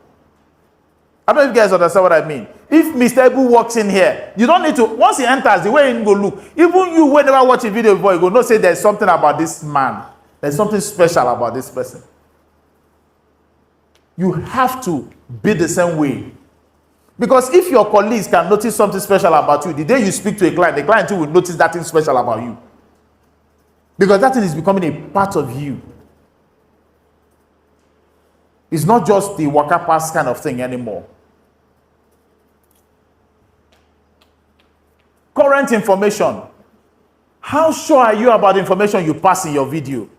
I don't know if you guys understand what I mean. If Mr. Ebu walks in here, you don't need to, once he enters, the way he go look, even you, whenever watch a video before, you go, no, say there's something about this man. There's something special about this person. You have to be the same way. Because if your colleagues can notice something special about you, the day you speak to a client, the client too will notice that thing special about you. Because that thing is becoming a part of you. It's not just the waka pass kind of thing anymore. Current information. How sure are you about the information you pass in your video?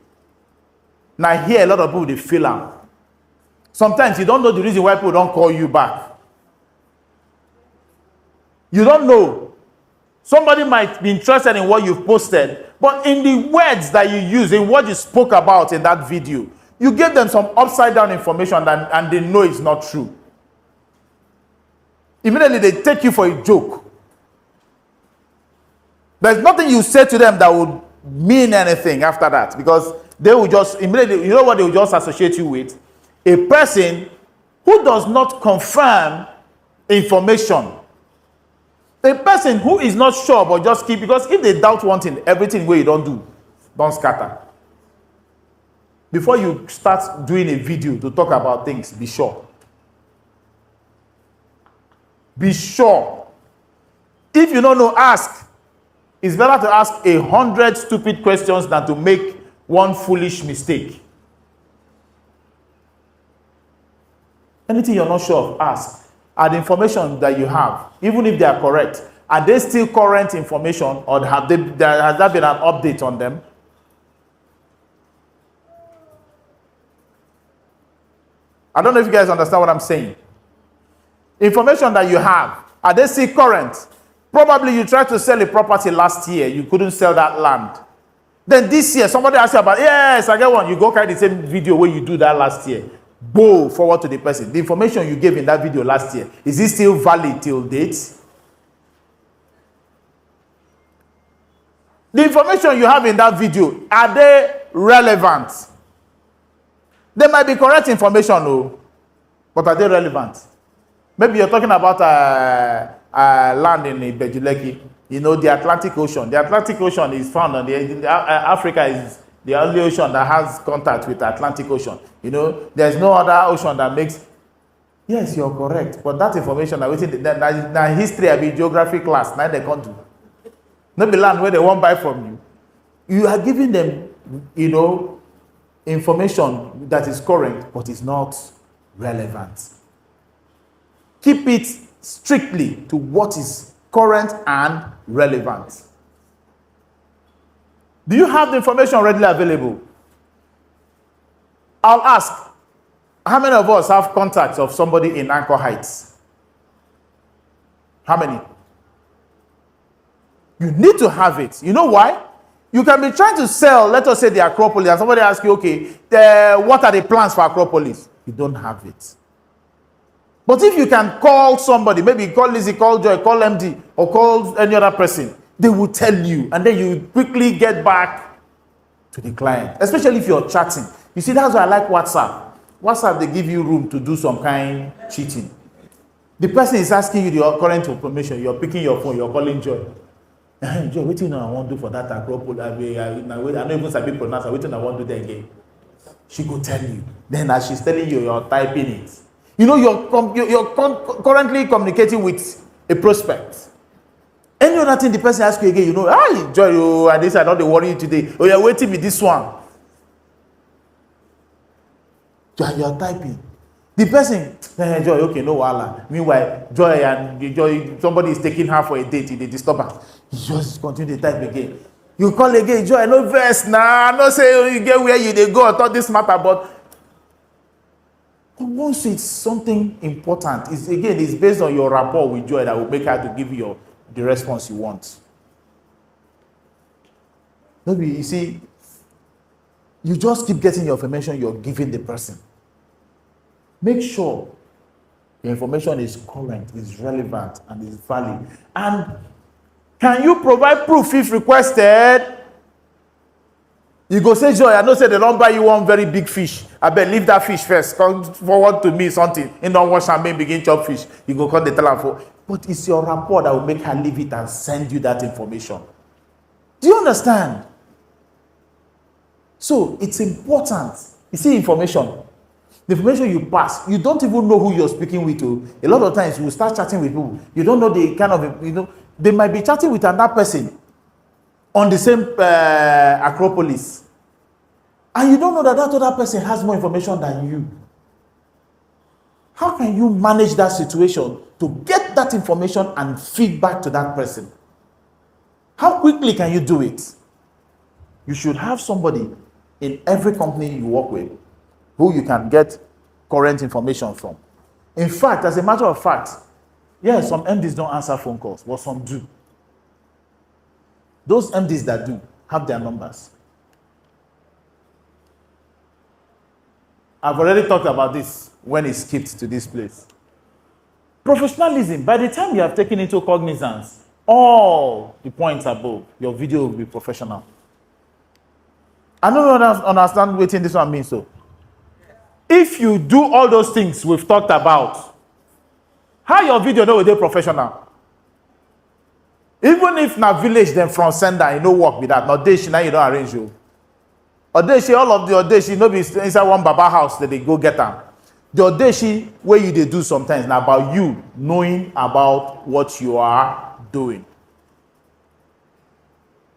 Now, I hear a lot of people, they feel out. Sometimes you don't know the reason why people don't call you back. You don't know. Somebody might be interested in what you've posted, but in the words that you use, in what you spoke about in that video, you gave them some upside down information and they know it's not true. Immediately they take you for a joke. There's nothing you say to them that would mean anything after that, because they will just immediately, you know what they will just associate you with? A person who does not confirm information. A person who is not sure but just keep, because if they doubt one thing, everything where you don't scatter. Before you start doing a video to talk about things, be sure. Be sure. If you don't know, ask. It's better to ask 100 stupid questions than to make one foolish mistake. Anything you're not sure of, ask. Are the information that you have, even if they are correct, are they still current information, or has there been an update on them? I don't know if you guys understand what I'm saying. Information that you have, are they still current? Probably you tried to sell a property last year, you couldn't sell that land. Then this year, somebody asks you about, yes, I get one. You go carry the same video where you do that last year. Go forward to the person. The information you gave in that video last year, is it still valid till date? The information you have in that video, are they relevant? They might be correct information, no, but are they relevant? Maybe you're talking about land in Bejuleki, you know, the Atlantic Ocean. The Atlantic Ocean is found on Africa is the only ocean that has contact with the Atlantic Ocean. You know, there's no other ocean that makes. Yes, you're correct. But that information, that history, I mean, geography class, now they can't do. Not the land where they won't buy from you. You are giving them, you know, information that is current, but is not relevant. Keep it strictly to what is current and relevant. Do you have the information readily available? I'll ask, how many of us have contacts of somebody in Anchor Heights? How many? You need to have it. You know why? You can be trying to sell, let us say, the Acropolis, and somebody asks you, okay, what are the plans for Acropolis? You don't have it. But if you can call somebody, maybe call Lizzie, call Joy, call MD, or call any other person, they will tell you, and then you quickly get back to the client, especially if you're chatting. You see, that's why I like WhatsApp. WhatsApp, they give you room to do some kind of cheating. The person is asking you the current information, you're picking your phone, you're calling Joy. Joy, what do you know I want to do for that Acropolis? I don't even sabi pronounce it. What do I want to do there again? She go tell you. Then as she's telling you, you're typing it. You know, you're currently communicating with a prospect. Any other thing the person asks you again, you know, Joy, and this I don't worry you today. Oh, you're waiting with this one. You're typing. The person, Joy, okay, no wala. Meanwhile, Joy, somebody is taking her for a date, they disturb her. You just continue to type again. You call again, Joy, no verse, nah, no say you get where you they go, I thought this matter, but once it's something important, it's based on your rapport with Joy that will make her to give you the response you want. Maybe, you see, you just keep getting your information you're giving the person. Make sure the information is current, is relevant, and is valid. And can you provide proof if requested? You go say, Joy, I know say they don't buy you one very big fish. I bet leave that fish first. Come forward to me something. You don't wash and make begin chop fish. You go call the teller for. But it's your rapport that will make her leave it and send you that information. Do you understand? So it's important. You see information. The information you pass, you don't even know who you're speaking with. A lot of times you will start chatting with people. You don't know the kind of, they might be chatting with another person on the same Acropolis. And you don't know that that other person has more information than you. How can you manage that situation to get that information and feed back to that person? How quickly can you do it? You should have somebody in every company you work with who you can get current information from. In fact, as a matter of fact, yes, some MDs don't answer phone calls, but some do. Those MDs that do have their numbers. I've already talked about this when it skipped to this place. Professionalism. By the time you have taken into cognizance all the points above, your video will be professional. I don't understand what this one means. So, if you do all those things we've talked about, how your video will be professional? Even if na village them from sender, you know work with that. Not day now you don't arrange you. Odeshi, all of the Odeshi, no be inside one Baba house that they go get them. The Odeshi where you they do sometimes now about you knowing about what you are doing.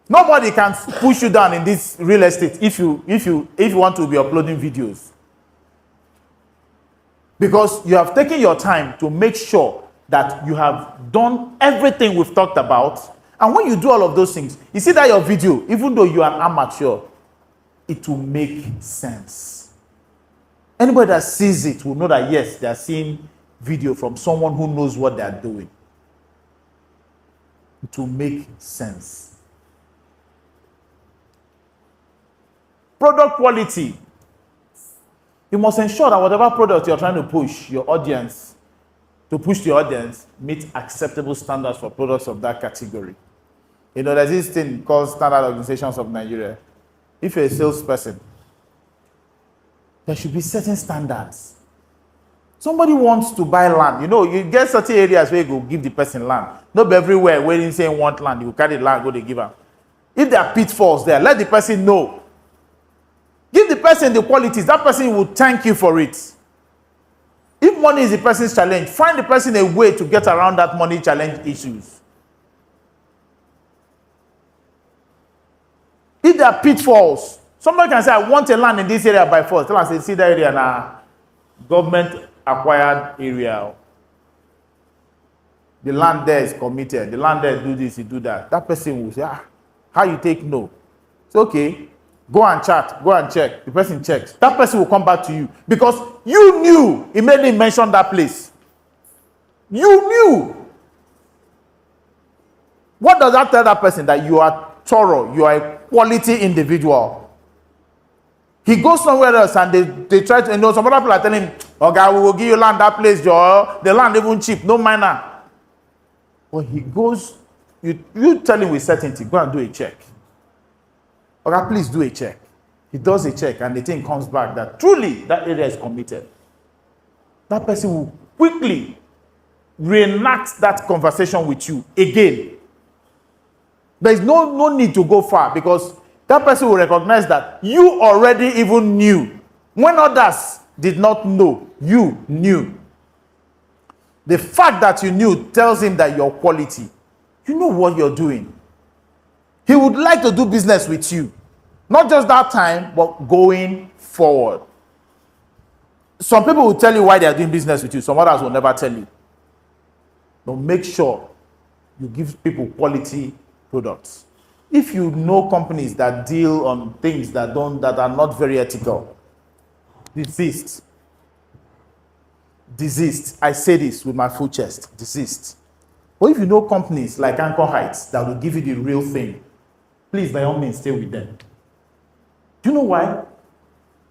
Nobody can push you down in this real estate if you want to be uploading videos. Because you have taken your time to make sure that you have done everything we've talked about. And when you do all of those things, you see that your video, even though you are an amateur, it will make sense. Anybody that sees it will know that yes, they are seeing video from someone who knows what they are doing. It will make sense. Product quality. You must ensure that whatever product you're trying to push your audience, to push the audience, meet acceptable standards for products of that category. You know, there's this thing called Standard Organizations of Nigeria. If you're a salesperson, there should be certain standards. Somebody wants to buy land. You know, you get certain areas where you go give the person land. Not everywhere where you say want land, you carry land, go they give them. If there are pitfalls there, let the person know. Give the person the qualities. That person will thank you for it. If money is the person's challenge, find the person a way to get around that money challenge issues. If there are pitfalls, somebody can say, I want a land in this area by force. Tell us, see that area now, government acquired area. The land there is committed. The land there do this, you do that. That person will say, how you take no? It's okay. Go and chat, go and check. The person checks. That person will come back to you because you knew he made him mention that place. You knew. What does that tell that person? That you are thorough, you are a quality individual. He goes somewhere else and they try to, some other people are telling him, okay, we will give you land that place, Joe. The land even cheap, no minor. But he goes, you tell him with certainty, go and do a check. Okay, please do a check. He does a check and the thing comes back that truly that area is committed. That person will quickly reenact that conversation with you again. There is no need to go far because that person will recognize that you already even knew. When others did not know, you knew. The fact that you knew tells him that your quality. You know what you're doing. He would like to do business with you. Not just that time, but going forward. Some people will tell you why they are doing business with you. Some others will never tell you. But make sure you give people quality products. If you know companies that deal on things that are not very ethical, desist. Desist. I say this with my full chest. Desist. But if you know companies like Anchor Heights that will give you the real thing, please, by all means, stay with them. Do you know why?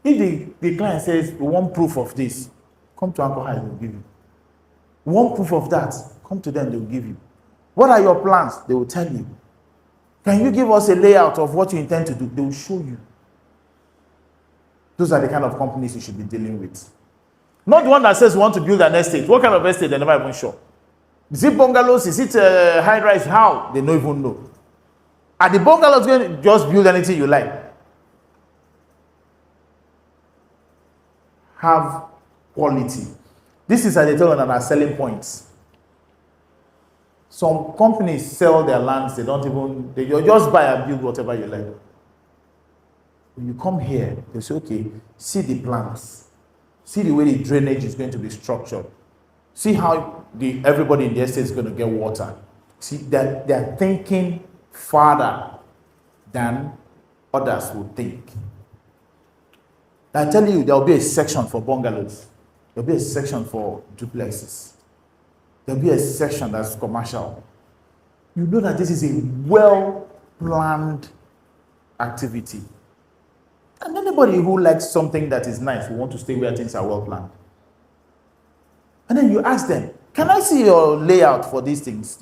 If the client says, we want proof of this, come to Anchor Heights, they'll give you. We want proof of that, come to them, they'll give you. What are your plans? They will tell you. Can you give us a layout of what you intend to do? They will show you. Those are the kind of companies you should be dealing with. Not the one that says we want to build an estate. What kind of estate? They're never even sure. Is it bungalows? Is it high-rise? How? They don't even know. Are the bungalows going to just build anything you like? have quality. This is at the time and our selling points. Some companies sell their lands, they just buy and build whatever you like. When you come here, they say, okay, see the plants, see the way the drainage is going to be structured, see how everybody in the estate is going to get water. See that they're thinking farther than others would think. I tell you, there will be a section for bungalows. There will be a section for duplexes. There will be a section that's commercial. You know that this is a well-planned activity. And anybody who likes something that is nice will want to stay where things are well-planned. And then you ask them, can I see your layout for these things?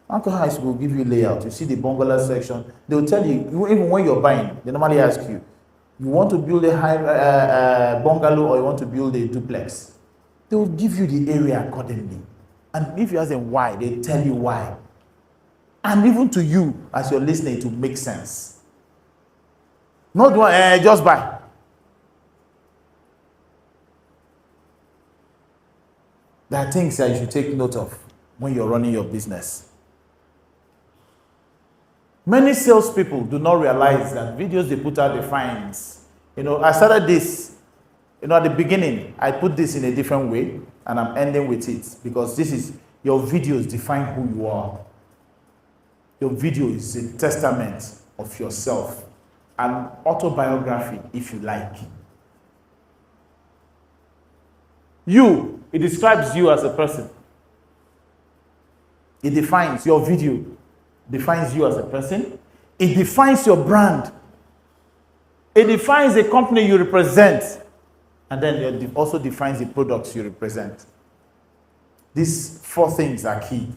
Uncle House will give you layout. You see the bungalow section. They will tell you, even when you're buying, they normally ask you, you want to build a high bungalow or you want to build a duplex? They will give you the area accordingly. And if you ask them why, they tell you why. And even to you, as you're listening, it will make sense. Not one, just buy. There are things that you should take note of when you're running your business. Many salespeople do not realize that videos they put out defines. I started this, at the beginning, I put this in a different way, and I'm ending with it because your videos define who you are. Your video is a testament of yourself, an autobiography, if you like. It describes you as a person. It defines your video. Defines you as a person. It defines your brand. It defines the company you represent. And then it also defines the products you represent. These 4 things are key.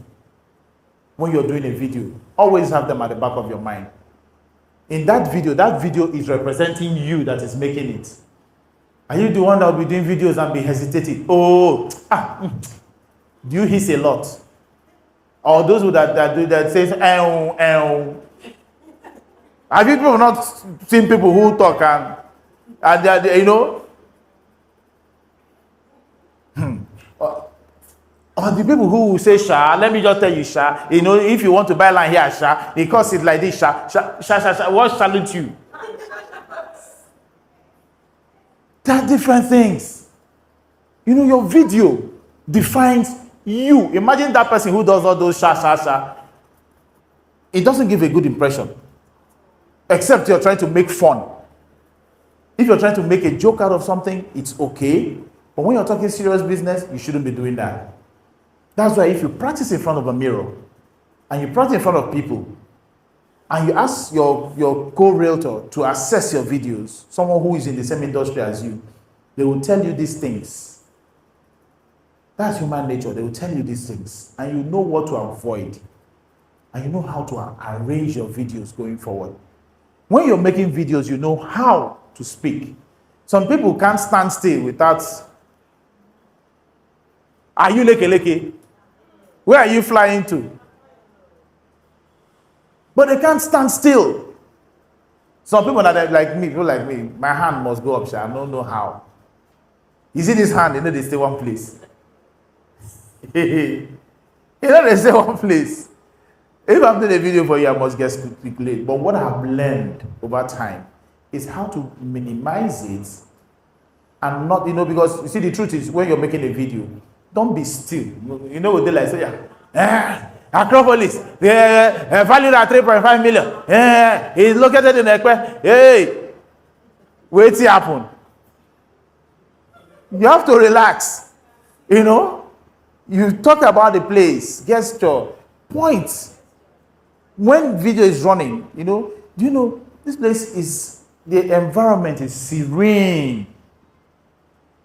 When you're doing a video, always have them at the back of your mind. In that video is representing you that is making it. Are you the one that will be doing videos and be hesitating? Do you hiss a lot? Or those who that do that says, Have you people not seen people who talk and they or the people who will say, Sha, let me just tell you, Sha, if you want to buy land here, Sha, because it's like this, Sha, what salute you? There are different things. Your video defines you. Imagine that person who does all those Sha. It doesn't give a good impression. Except you're trying to make fun. If you're trying to make a joke out of something, it's okay. But when you're talking serious business, you shouldn't be doing that. That's why if you practice in front of a mirror, and you practice in front of people, and you ask your co-realtor to assess your videos, someone who is in the same industry as you, they will tell you these things. That's human nature. They will tell you these things. And you know what to avoid. And you know how to arrange your videos going forward. When you're making videos, you know how to speak. Some people can't stand still without, are you leke? Where are you flying to? But they can't stand still. Some people that are like me, my hand must go up, I don't know how. You see this hand, they stay one place. They stay one place. If I'm doing a video for you, I must get speculate. But what I've learned over time is how to minimize it and not, because you see, the truth is when you're making a video, don't be still. What they like say, Acropolis, valued at 3.5 million. It's located in Ekwe. Hey, wait till happen. You have to relax. You talk about the place, gesture, point. When video is running, this place the environment is serene.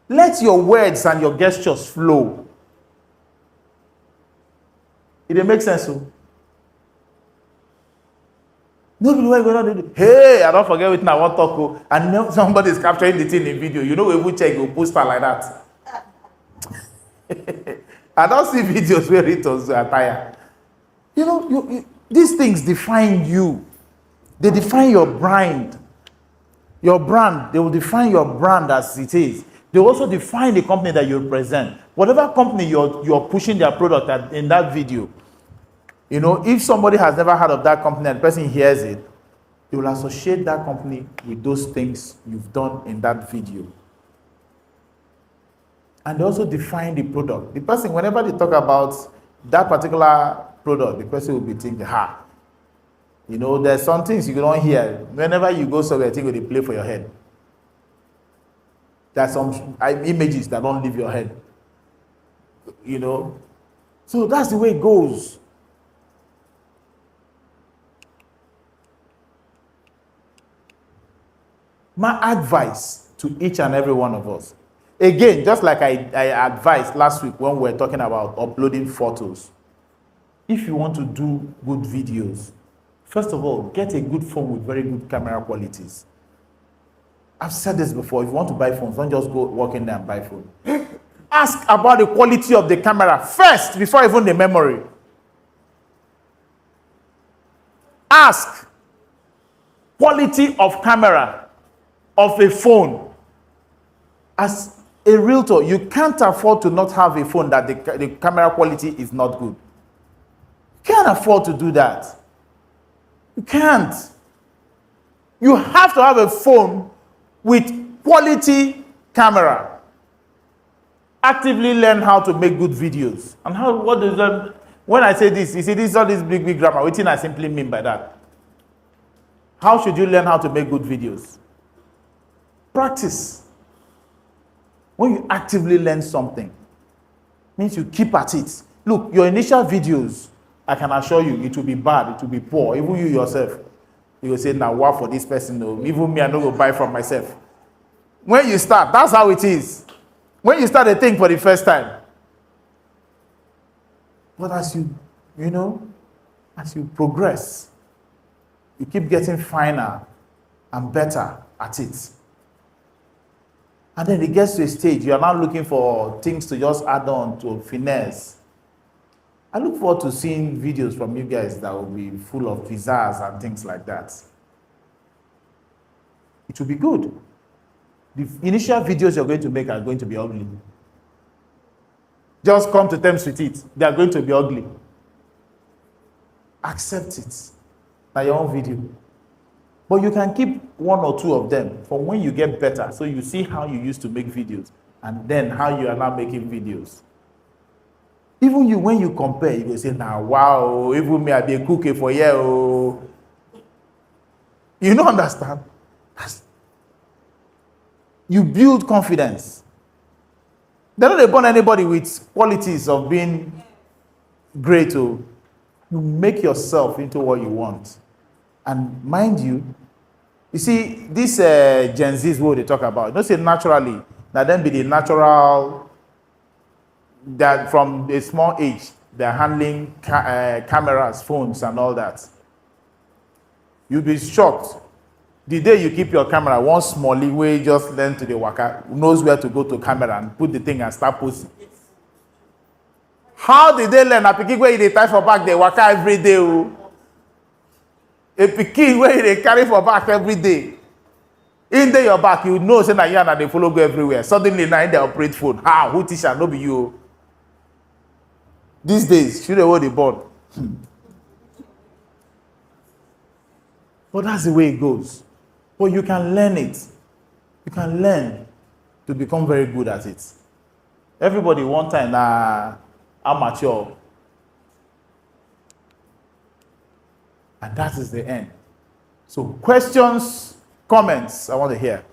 Let your words and your gestures flow. It makes sense, so. Nobody will go do. Hey, I don't forget what I want to talk. And somebody is capturing the thing in video. We will check your poster like that. I don't see videos where it was attire. These things define you. They define your brand. Your brand, they will define your brand as it is. They also define the company that you represent. Whatever company you're pushing their product in that video, you know, if somebody has never heard of that company and the person hears it, they will associate that company with those things you've done in that video. And they also define the product. The person, whenever they talk about that particular product, the person will be thinking, you know, there's some things you don't hear. Whenever you go somewhere, I think they play for your head. There's some images that don't leave your head. You know? So that's the way it goes. My advice to each and every one of us. Again, just like I advised last week when we were talking about uploading photos. If you want to do good videos, first of all, get a good phone with very good camera qualities. I've said this before. If you want to buy phones, don't just go walk in there and buy phone. Ask about the quality of the camera first before even the memory. Ask quality of camera of a phone. As a realtor, you can't afford to not have a phone that the camera quality is not good. You can't afford to do that. You can't. You have to have a phone with quality camera. Actively learn how to make good videos. And what does that, when I say this, you see, this is all this big grammar. What do I simply mean by that? How should you learn how to make good videos? Practice. When you actively learn something, means you keep at it. Look, your initial videos, I can assure you, it will be bad, it will be poor. Even you yourself, you will say, now what for this person? No, even me, I don't go buy from myself. When you start, that's how it is. When you start a thing for the first time. But as as you progress, you keep getting finer and better at it. And then it gets to a stage, you are now looking for things to just add on to finesse. I look forward to seeing videos from you guys that will be full of pizzazz and things like that. It will be good. The initial videos you're going to make are going to be ugly. Just come to terms with it. They are going to be ugly. Accept it. By your own video. But you can keep one or two of them for when you get better. So you see how you used to make videos and then how you are now making videos. Even you, when you compare, you will say, now, wow, even me, I be a cookie for you. Oh. You don't understand? You build confidence. They don't burn anybody with qualities of being great. Oh. You make yourself into what you want. And mind you, you see, this Gen Z is what they talk about. Don't say naturally. Now then be the natural, that from a small age, they're handling cameras, phones, and all that. You'll be shocked. The day you keep your camera, one small way just learn to the waka, knows where to go to camera and put the thing and start posting. How did they learn? A pikin where they tie for back, they waka every day. A pikin where they carry for back every day. In there your back, you know, say that they follow go everywhere. Suddenly now they operate phone. How? Who teacher? No be you. These days, should they hold the board? But that's the way it goes. But you can learn it. You can learn to become very good at it. Everybody one time amateur. And that is the end. So questions, comments, I want to hear.